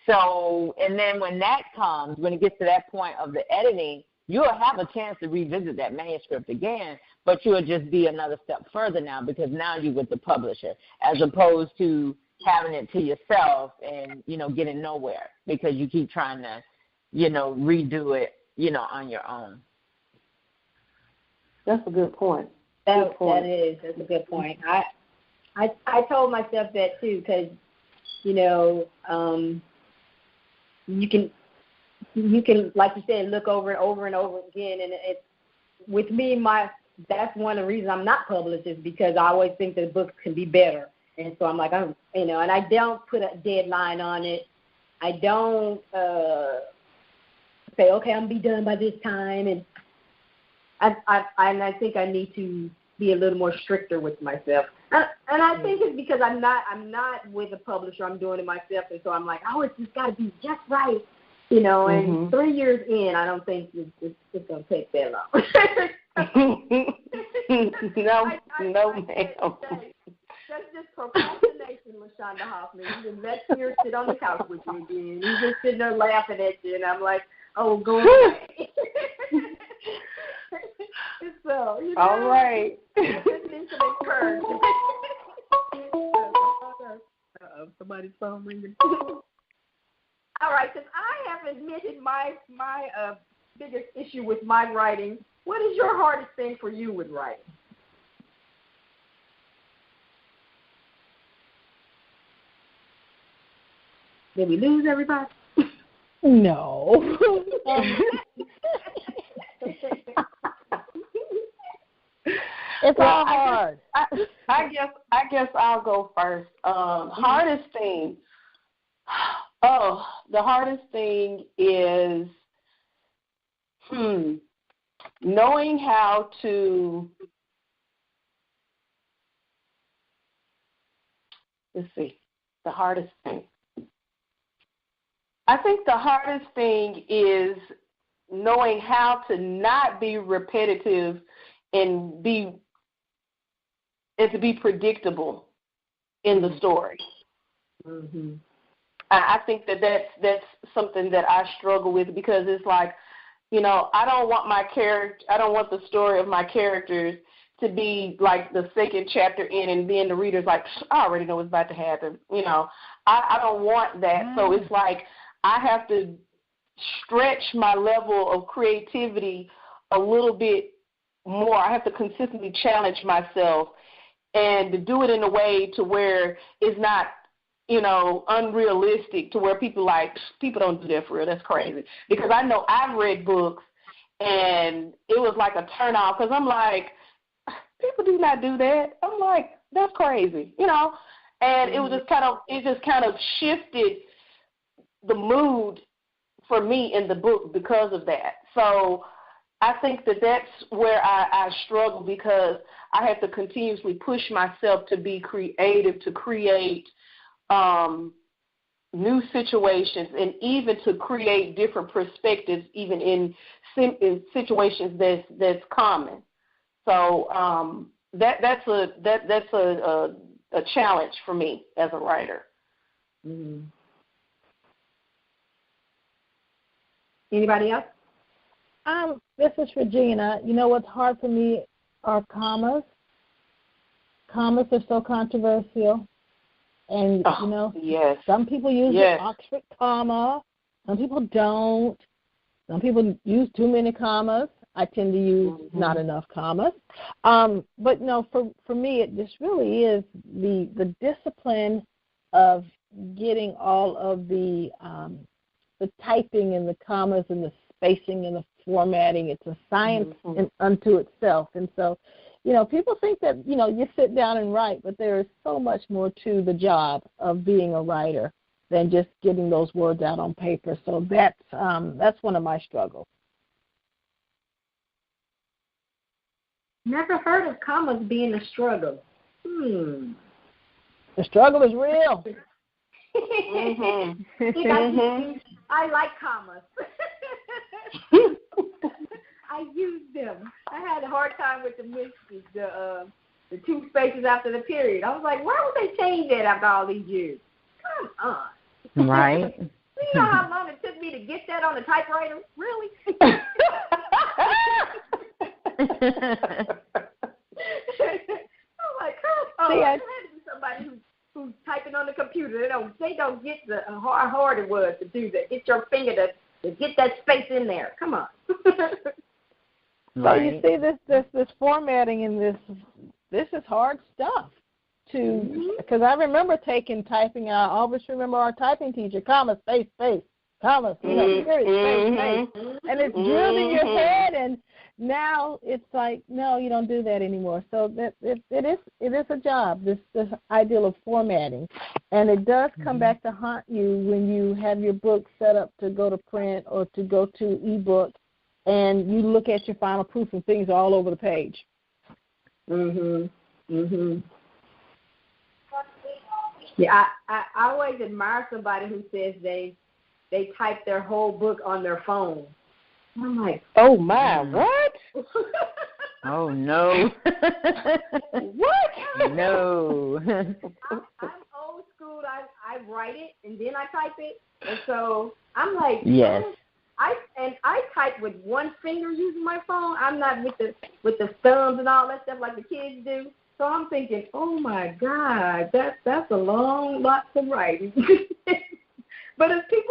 So, and then when that comes, when it gets to that point of the editing, you'll have a chance to revisit that manuscript again, but you'll just be another step further now, because now you're with the publisher, as opposed to having it to yourself and, you know, getting nowhere because you keep trying to, you know, redo it, you know, on your own. That's a good point. That's a good point. I told myself that too, because, you know, you can, like you said, look over and over and over again. And it's, with me, that's one of the reasons I'm not published, is because I always think that books can be better. And so I'm like, you know, and I don't put a deadline on it. I don't say, okay, I'm going to be done by this time. And I think I need to be a little more stricter with myself. And I think it's because I'm not with a publisher. I'm doing it myself. And so I'm like, it's just got to be just right. You know, and 3 years in, I don't think it's going to take that long. No, ma'am. That's just procrastination, LaShaunda Hoffman. You just let fear sit on the couch with you again. You just sitting there laughing at you, and I'm like, oh, go away. So, you know, all right. Somebody's phone ringing. All right, since I have admitted my biggest issue with my writing, what is your hardest thing for you with writing? Did we lose everybody? No. It's all hard. I guess I'll go first. Hardest thing. Oh, the hardest thing is knowing how to. Let's see. The hardest thing. I think the hardest thing is knowing how to not be repetitive and to be predictable in the story. Mm-hmm. I think that's something that I struggle with, because it's like, I don't want the story of my characters to be like the second chapter in and then the reader's like, I already know what's about to happen. I don't want that. Mm. So it's like I have to stretch my level of creativity a little bit more. I have to consistently challenge myself and to do it in a way to where it's not, unrealistic, to where people don't do that for real. That's crazy. Because I know I've read books and it was like a turn off, because I'm like, people do not do that. I'm like, that's crazy, and it was just kind of shifted the mood for me in the book because of that. So I think that's where I struggle, because I have to continuously push myself to be creative, to create new situations, and even to create different perspectives, even in situations that's common. So that's a challenge for me as a writer. Mm-hmm. Anybody else? This is Regena. What's hard for me are commas. Commas are so controversial. And, yes. Some people use the Oxford comma. Some people don't. Some people use too many commas. I tend to use not enough commas. But no, for me, it just really is the discipline of getting all of the typing and the commas and the spacing and the formatting. It's a science unto itself. And so, people think that, you sit down and write, but there is so much more to the job of being a writer than just getting those words out on paper. So that's one of my struggles. Never heard of commas being a struggle. The struggle is real. I like commas. I use them. I had a hard time with the two spaces after the period. I was like, why would they change that after all these years? Come on. Right. You know how long it took me to get that on the typewriter? Really? I'm like, I had to be somebody who's typing on the computer. They don't get how hard it was to do that. Get your finger to get that space in there. Come on. So you see this formatting and this is hard stuff because I remember taking typing. I always remember our typing teacher, comma, space, comma, period, space, and it's drilled in your head. And now it's like, no, you don't do that anymore. So that it is a job. This ideal of formatting, and it does come back to haunt you when you have your book set up to go to print or to go to ebook. And you look at your final proof and things are all over the page. Yeah, I always admire somebody who says they type their whole book on their phone. I'm like, oh my, what? Oh no. What? No. I'm old school. I write it and then I type it, and so I'm like, yes. I type with one finger using my phone. I'm not with the thumbs and all that stuff like the kids do. So I'm thinking, oh my God, that's a long lot to write. But if you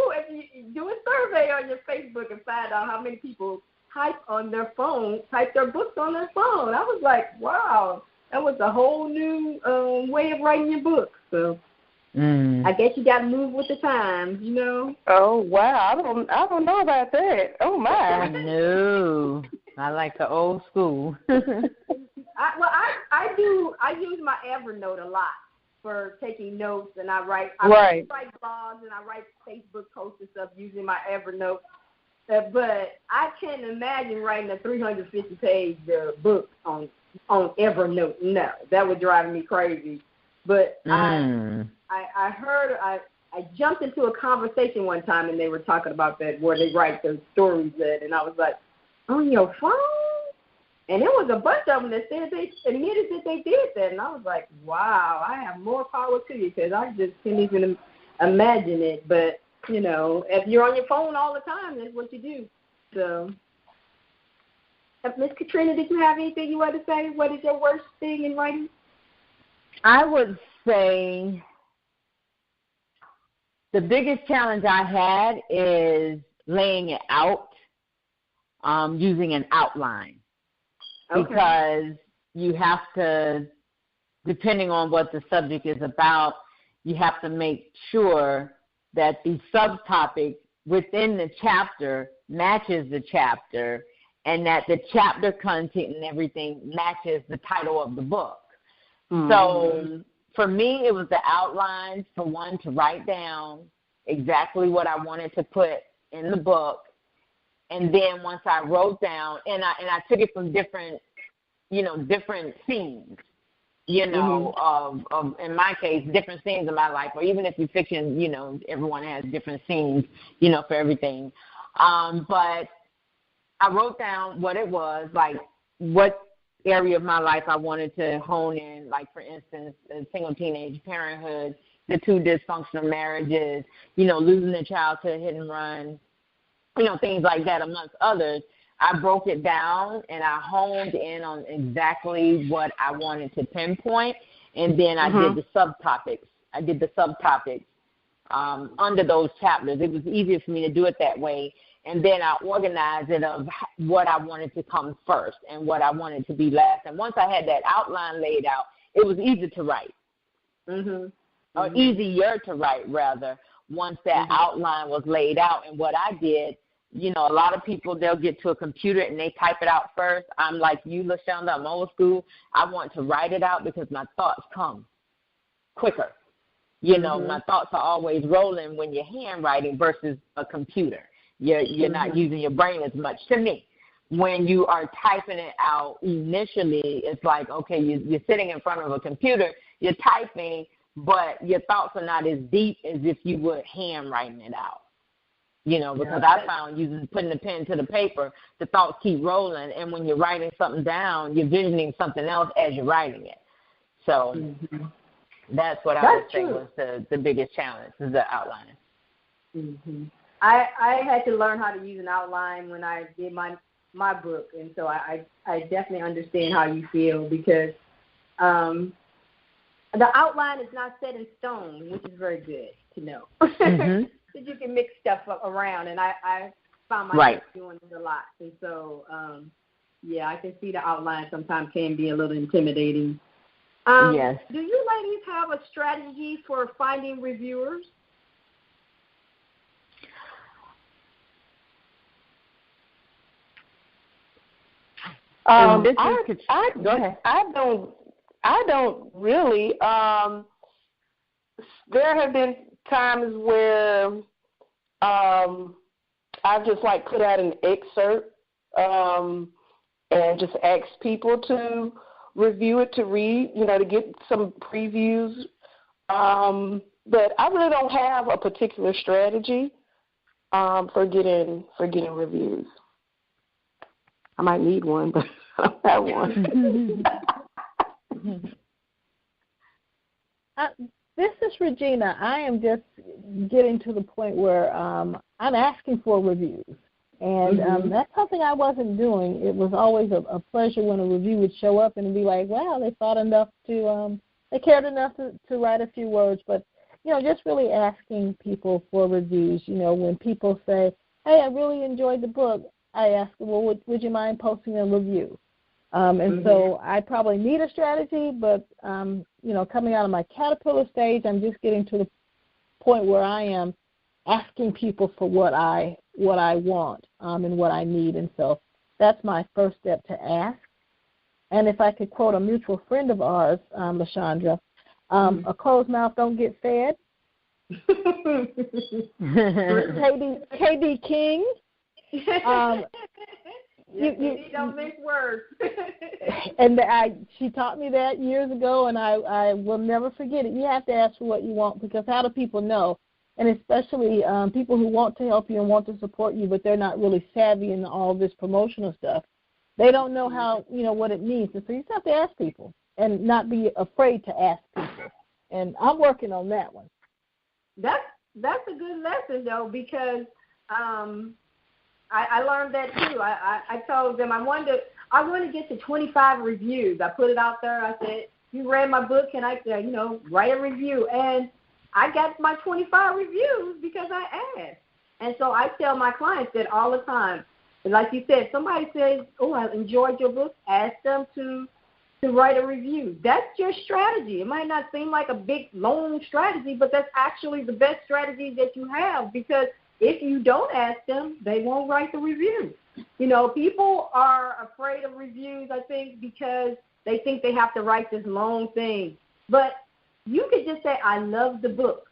do a survey on your Facebook and find out how many people type their books on their phone, I was like, wow, that was a whole new way of writing your book. So I guess you got to move with the times, you know. Oh wow, I don't know about that. Oh my. No, I like the old school. I use my Evernote a lot for taking notes, and I write blogs and I write Facebook posts and stuff using my Evernote. But I can't imagine writing a 350-page book on Evernote. No, that would drive me crazy. But I jumped into a conversation one time, and they were talking about that, where they write those stories at, and I was like, on your phone? And there was a bunch of them that said they admitted that they did that, and I was like, wow, I have more power to you, because I just can't even imagine it. But, you know, if you're on your phone all the time, that's what you do. So, Miss Katrina, did you have anything you want to say? What is your worst thing in writing? I would say the biggest challenge I had is laying it out using an outline. Okay. Because you have to, depending on what the subject is about, you have to make sure that the subtopic within the chapter matches the chapter, and that the chapter content and everything matches the title of the book. Mm-hmm. So for me, it was the outlines, for one, to write down exactly what I wanted to put in the book. And then once I wrote down, and I took it from different scenes, of in my case, different scenes in my life, or even if you're fiction, everyone has different scenes, for everything. But I wrote down what it was, like what area of my life I wanted to hone in, like, for instance, single teenage parenthood, the 2 dysfunctional marriages, losing a child to a hit and run, things like that, amongst others. I broke it down, and I honed in on exactly what I wanted to pinpoint, and then I did the subtopics. Under those chapters. It was easier for me to do it that way, and then I organized it of what I wanted to come first and what I wanted to be last. And once I had that outline laid out, it was easy to write, or easier to write, rather, once that outline was laid out. And what I did, a lot of people, they'll get to a computer and they type it out first. I'm like you, LaShaunda, I'm old school. I want to write it out because my thoughts come quicker. My thoughts are always rolling when you're handwriting versus a computer. You're not using your brain as much. To me, when you are typing it out initially, it's like, okay, you're sitting in front of a computer, you're typing, but your thoughts are not as deep as if you were handwriting it out. Because I found putting the pen to the paper, the thoughts keep rolling, and when you're writing something down, you're visioning something else as you're writing it. So that's what I would say was the biggest challenge, is the outline. I had to learn how to use an outline when I did my book, and so I definitely understand how you feel, because the outline is not set in stone, which is very good to know. That you can mix stuff up around, and I found myself doing it a lot. And so, I can see the outline sometimes can be a little intimidating. Yes. Do you ladies have a strategy for finding reviewers? Go ahead. I don't really. There have been times where I've just put out an excerpt and just ask people to review it, to read, to get some previews. But I really don't have a particular strategy for getting reviews. I might need one, but I don't have one. This is Regena. I am just getting to the point where I'm asking for reviews. And that's something I wasn't doing. It was always a pleasure when a review would show up and be like, wow, they thought enough they cared enough to write a few words. But, just really asking people for reviews. When people say, hey, I really enjoyed the book, I ask them, well, would you mind posting a review? And so I probably need a strategy, but, coming out of my caterpillar stage, I'm just getting to the point where I am asking people for what I want and what I need. And so that's my first step, to ask. And if I could quote a mutual friend of ours, LaShaunda, a closed mouth don't get fed. KD King. You don't make words. And she taught me that years ago, and I will never forget it. You have to ask for what you want, because how do people know? And especially people who want to help you and want to support you, but they're not really savvy in all this promotional stuff. They don't know how, what it means. And so you just have to ask people and not be afraid to ask people. And I'm working on that one. That's a good lesson, though, because I learned that too. I told them I want to get to 25 reviews. I put it out there. I said, you read my book, can I, write a review? And I got my 25 reviews because I asked. And so I tell my clients that all the time. Like you said, somebody says, oh, I enjoyed your book, ask them to write a review. That's your strategy. It might not seem like a big, long strategy, but that's actually the best strategy that you have, because if you don't ask them, they won't write the review. People are afraid of reviews, I think, because they think they have to write this long thing. But you could just say, I love the book.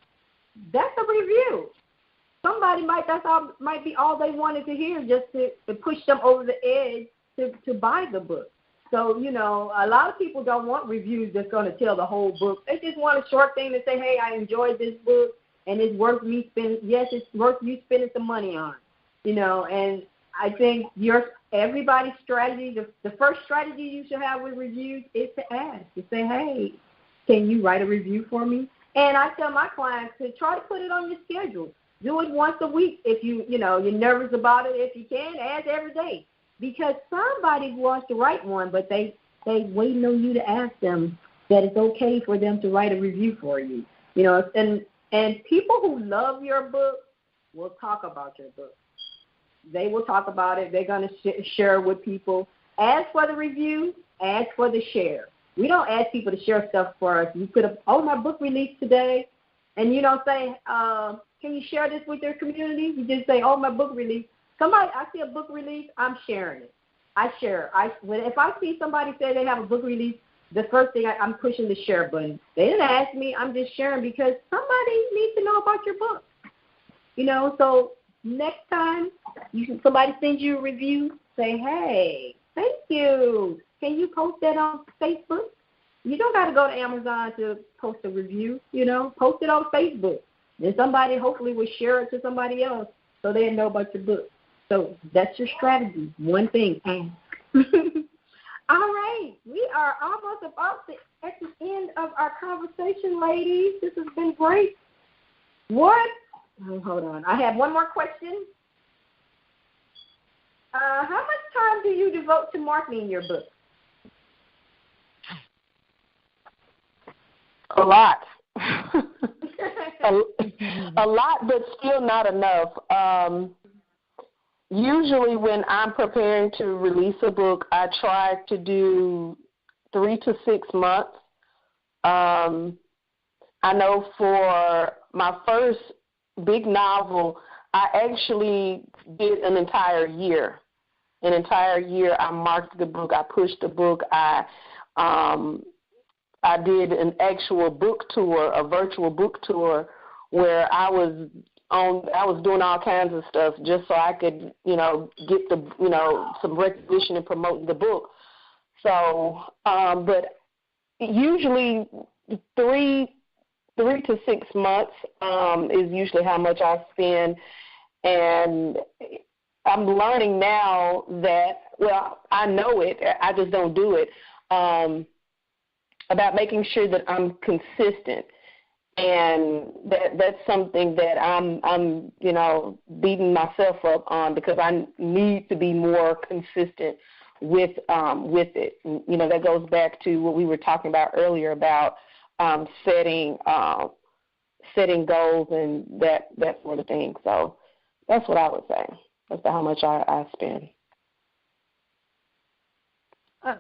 That's a review. Somebody might be all they wanted to hear, just to push them over the edge to buy the book. So, a lot of people don't want reviews that's going to tell the whole book. They just want a short thing to say, hey, I enjoyed this book, and it's worth me spending, it's worth you spending some money on, and I think everybody's strategy, the first strategy you should have with reviews is to ask, to say, hey, can you write a review for me? And I tell my clients to try to put it on your schedule. Do it once a week if you're nervous about it. If you can, ask every day, because somebody wants to write one, but they waiting on you to ask them that it's okay for them to write a review for you. And people who love your book will talk about your book. They will talk about it. They're going to share with people. Ask for the review. Ask for the share. We don't ask people to share stuff for us. You put up, my book released today, and you don't say, can you share this with your community? You just say, my book release. I see a book release, I'm sharing it. I share. If I see somebody say they have a book release, the first thing I'm pushing the share button. They didn't ask me. I'm just sharing because somebody needs to know about your book. So next time somebody sends you a review, say, hey, thank you. Can you post that on Facebook? You don't got to go to Amazon to post a review. Post it on Facebook. Then somebody hopefully will share it to somebody else so they know about your book. So that's your strategy. One thing, ask. All right. We are almost at the end of our conversation, ladies. This has been great. Hold on. I have one more question. How much time do you devote to marketing your book? A lot. a lot, but still not enough. Usually when I'm preparing to release a book, I try to do 3 to 6 months. I know for my first big novel, I actually did an entire year. I marketed the book. I pushed the book. I did an actual book tour, a virtual book tour, where I was doing all kinds of stuff just so I could, get some recognition and promote the book. So, but usually 3 to 6 months is usually how much I spend, and I'm learning now that, I know it, I just don't do it, about making sure that I'm consistent. And that's something that I'm beating myself up on, because I need to be more consistent with it. That goes back to what we were talking about earlier about setting goals and that sort of thing. So that's what I would say. That's how much I spend.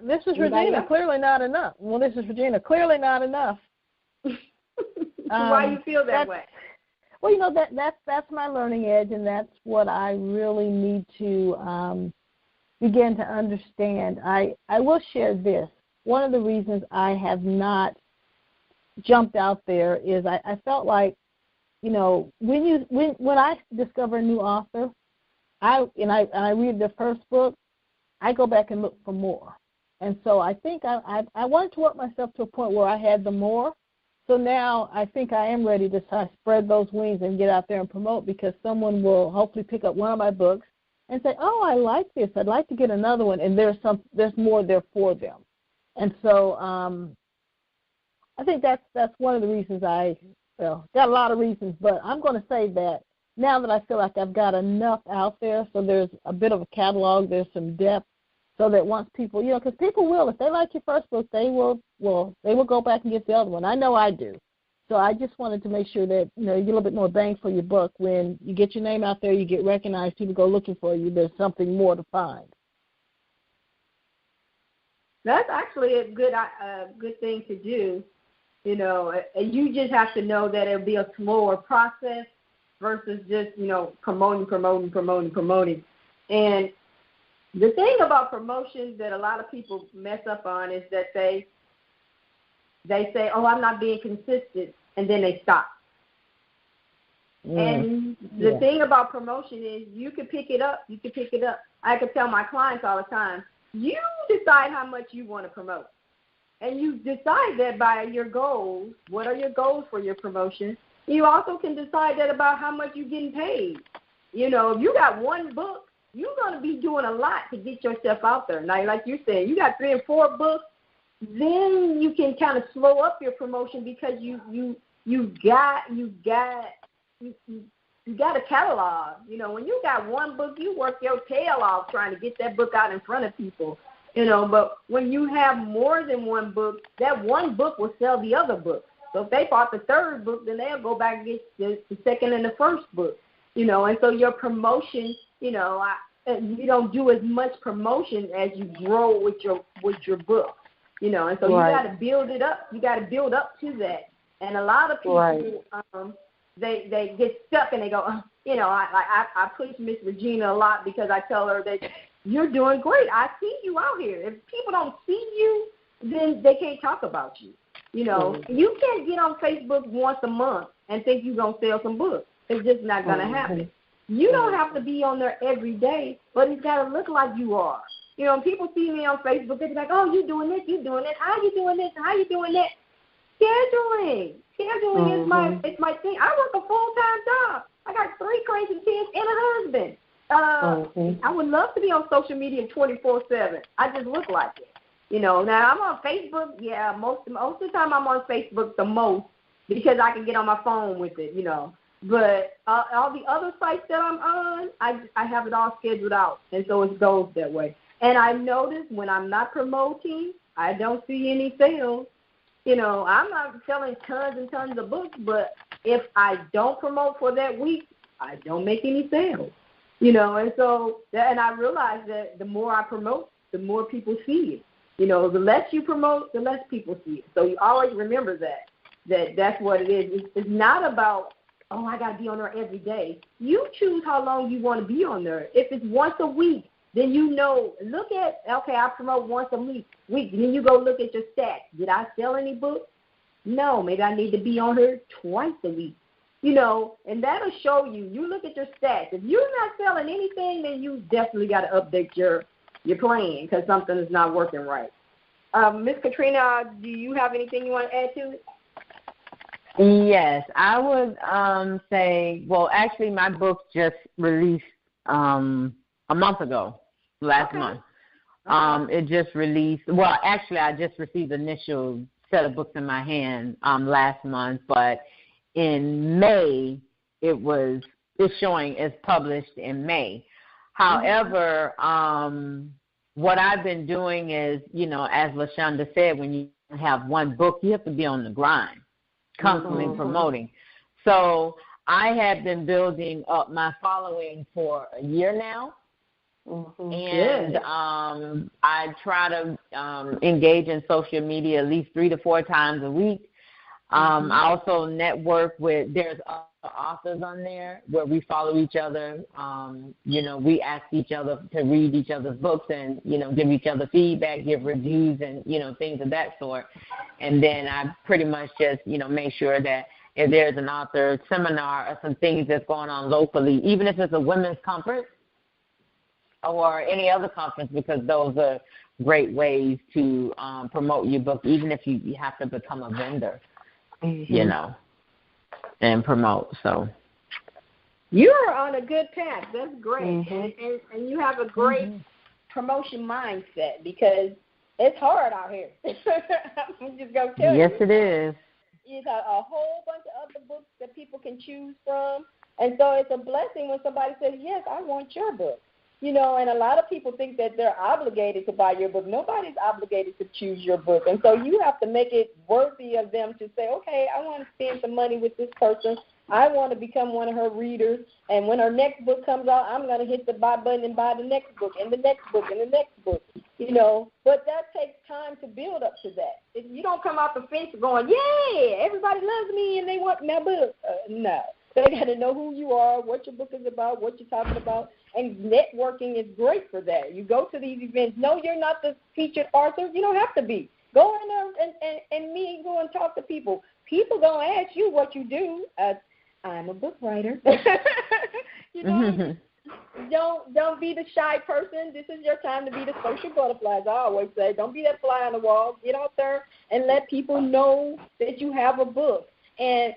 This is Regena. Clearly not enough. Well, this is Regena. Clearly not enough. Why you feel that way? Well, that's my learning edge, and that's what I really need to begin to understand. I will share this. One of the reasons I have not jumped out there is I felt like, when I discover a new author, I read their first book, I go back and look for more. And so I think I wanted to work myself to a point where I had the more. So now I think I am ready to spread those wings and get out there and promote, because someone will hopefully pick up one of my books and say, oh, I like this. I'd like to get another one, and there's more there for them. And so I think that's one of the reasons got a lot of reasons, but I'm going to say that now that I feel like I've got enough out there, so there's a bit of a catalog, there's some depth, so that once people, because people will, if they like your first book, they will go back and get the other one. I know I do. So I just wanted to make sure that, you get a little bit more bang for your buck. When you get your name out there, you get recognized, people go looking for you, there's something more to find. That's actually a good thing to do, and you just have to know that it'll be a slower process versus just, promoting. And the thing about promotion that a lot of people mess up on is that they say, oh, I'm not being consistent, and then they stop. And the thing about promotion is you can pick it up. I could tell my clients all the time, you decide how much you want to promote. And you decide that by your goals. What are your goals for your promotion? You also can decide that about how much you're getting paid. If you got one book, you're going to be doing a lot to get yourself out there. Now, like you're saying, you got 3 and 4 books, then you can kind of slow up your promotion because you got a catalog. When you got one book, you work your tail off trying to get that book out in front of people. But when you have more than one book, that one book will sell the other book. So if they bought the 3rd book, then they'll go back and get the 2nd and the 1st book. And so your promotion, you don't do as much promotion as you grow with your book. And so you got to build it up. You got to build up to that. And a lot of people, they get stuck and they go, I push Miss Regena a lot because I tell her that you're doing great. I see you out here. If people don't see you, then they can't talk about you. You can't get on Facebook once a month and think you're going to sell some books. It's just not going to happen. You don't have to be on there every day, but it's got to look like you are. When people see me on Facebook, they're like, oh, you doing this, you doing that. How you doing this? How you doing that? Scheduling is my thing. I work a full-time job. I got 3 crazy kids and a husband. I would love to be on social media 24/7. I just look like it. Now I'm on Facebook. Yeah, most of the time I'm on Facebook the most because I can get on my phone with it. But all the other sites that I'm on, I have it all scheduled out, and so it goes that way. And I notice when I'm not promoting, I don't see any sales. I'm not selling tons and tons of books, but if I don't promote for that week, I don't make any sales. And so, and I realize that the more I promote, the more people see it. The less you promote, the less people see it. So you always remember that's what it is. It's not about, oh, I got to be on there every day. You choose how long you want to be on there. If it's once a week, then look at, okay, I promote once a week. Then you go look at your stats. Did I sell any books? No, maybe I need to be on here twice a week. And that'll show you. You look at your stats. If you're not selling anything, then you definitely got to update your plan because something is not working right. Miss Katrina, do you have anything you want to add to it? Yes, I would say, well, actually my book just released a month ago, last month. It just released, well, actually I just received the initial set of books in my hand last month, but in May it's showing it's published in May. However, what I've been doing is, as LaShaunda said, when you have one book, you have to be on the grind, constantly promoting. So I have been building up my following for a year now. And I try to engage in social media at least 3 to 4 times a week. I also network with, there's authors on there where we follow each other. We ask each other to read each other's books and, give each other feedback, give reviews and, things of that sort. And then I pretty much just, make sure that if there's an author seminar or some things that's going on locally, even if it's a women's conference or any other conference, because those are great ways to promote your book, even if you have to become a vendor, and promote. So you're on a good path. That's great. And you have a great promotion mindset, because it's hard out here. I'm just going to tell you. Yes, it is. You got a whole bunch of other books that people can choose from. And so it's a blessing when somebody says, yes, I want your book. And a lot of people think that they're obligated to buy your book. Nobody's obligated to choose your book. And so you have to make it worthy of them to say, okay, I want to spend some money with this person. I want to become one of her readers. And when her next book comes out, I'm going to hit the buy button and buy the next book and the next book and the next book. But that takes time to build up to that. If you don't come off the fence going, yay, everybody loves me and they want my book. No. They got to know who you are, what your book is about, what you're talking about. And networking is great for that. You go to these events. No, you're not the featured author. You don't have to be. Go in there and meet and go and talk to people. People going to ask you what you do. I'm a book writer. Don't be the shy person. This is your time to be the social butterflies. I always say, don't be that fly on the wall. Get out there and let people know that you have a book. And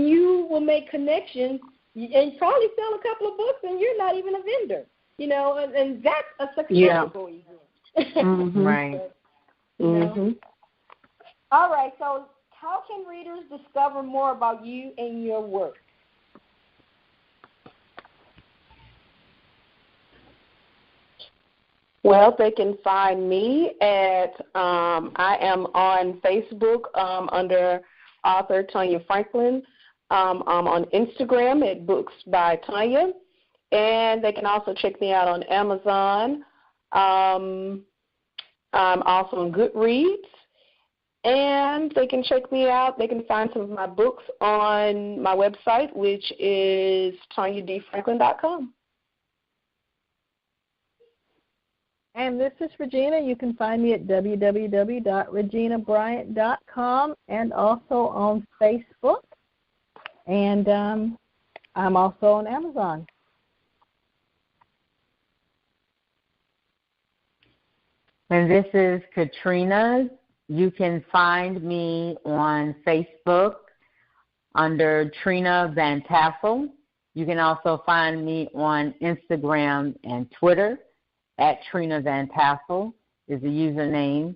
you will make connections and probably sell a couple of books, and you're not even a vendor, and that's a successful event. Right. All right, so how can readers discover more about you and your work? Well, they can find me at, I am on Facebook under author Tonya Franklin. I'm on Instagram at Books by Tonya, and they can also check me out on Amazon. I'm also on Goodreads, and they can check me out. They can find some of my books on my website, which is TonyaDFranklin.com. And this is Regina. You can find me at www.regenabryant.com and also on Facebook. And I'm also on Amazon. And this is Katrina. You can find me on Facebook under Trina Vantassell. You can also find me on Instagram and Twitter at Trina Vantassell is the username.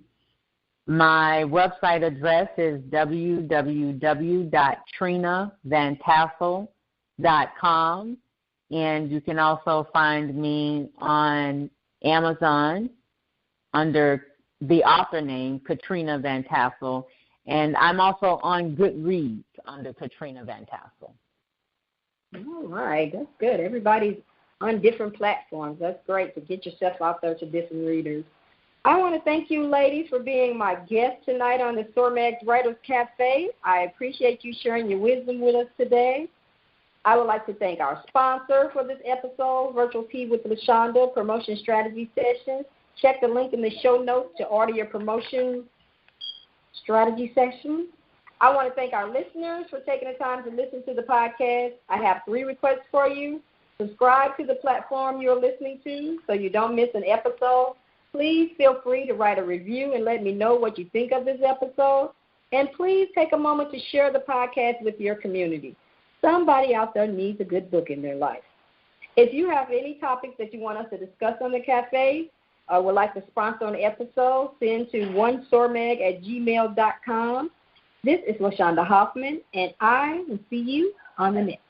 My website address is www.trinavantassell.com, and you can also find me on Amazon under the author name Katrina Vantassell, and I'm also on Goodreads under Katrina Vantassell. All right, that's good. Everybody's on different platforms. That's great to get yourself out there to different readers. I want to thank you, ladies, for being my guest tonight on the Sormag's Writers Cafe. I appreciate you sharing your wisdom with us today. I would like to thank our sponsor for this episode, Virtual Tea with LaShaunda Promotion Strategy Sessions. Check the link in the show notes to order your promotion strategy session. I want to thank our listeners for taking the time to listen to the podcast. I have 3 requests for you. Subscribe to the platform you're listening to so you don't miss an episode. Please feel free to write a review and let me know what you think of this episode. And please take a moment to share the podcast with your community. Somebody out there needs a good book in their life. If you have any topics that you want us to discuss on the cafe or would like to sponsor an episode, send to onesormag@gmail.com. This is LaShaunda Hoffman, and I will see you on the next.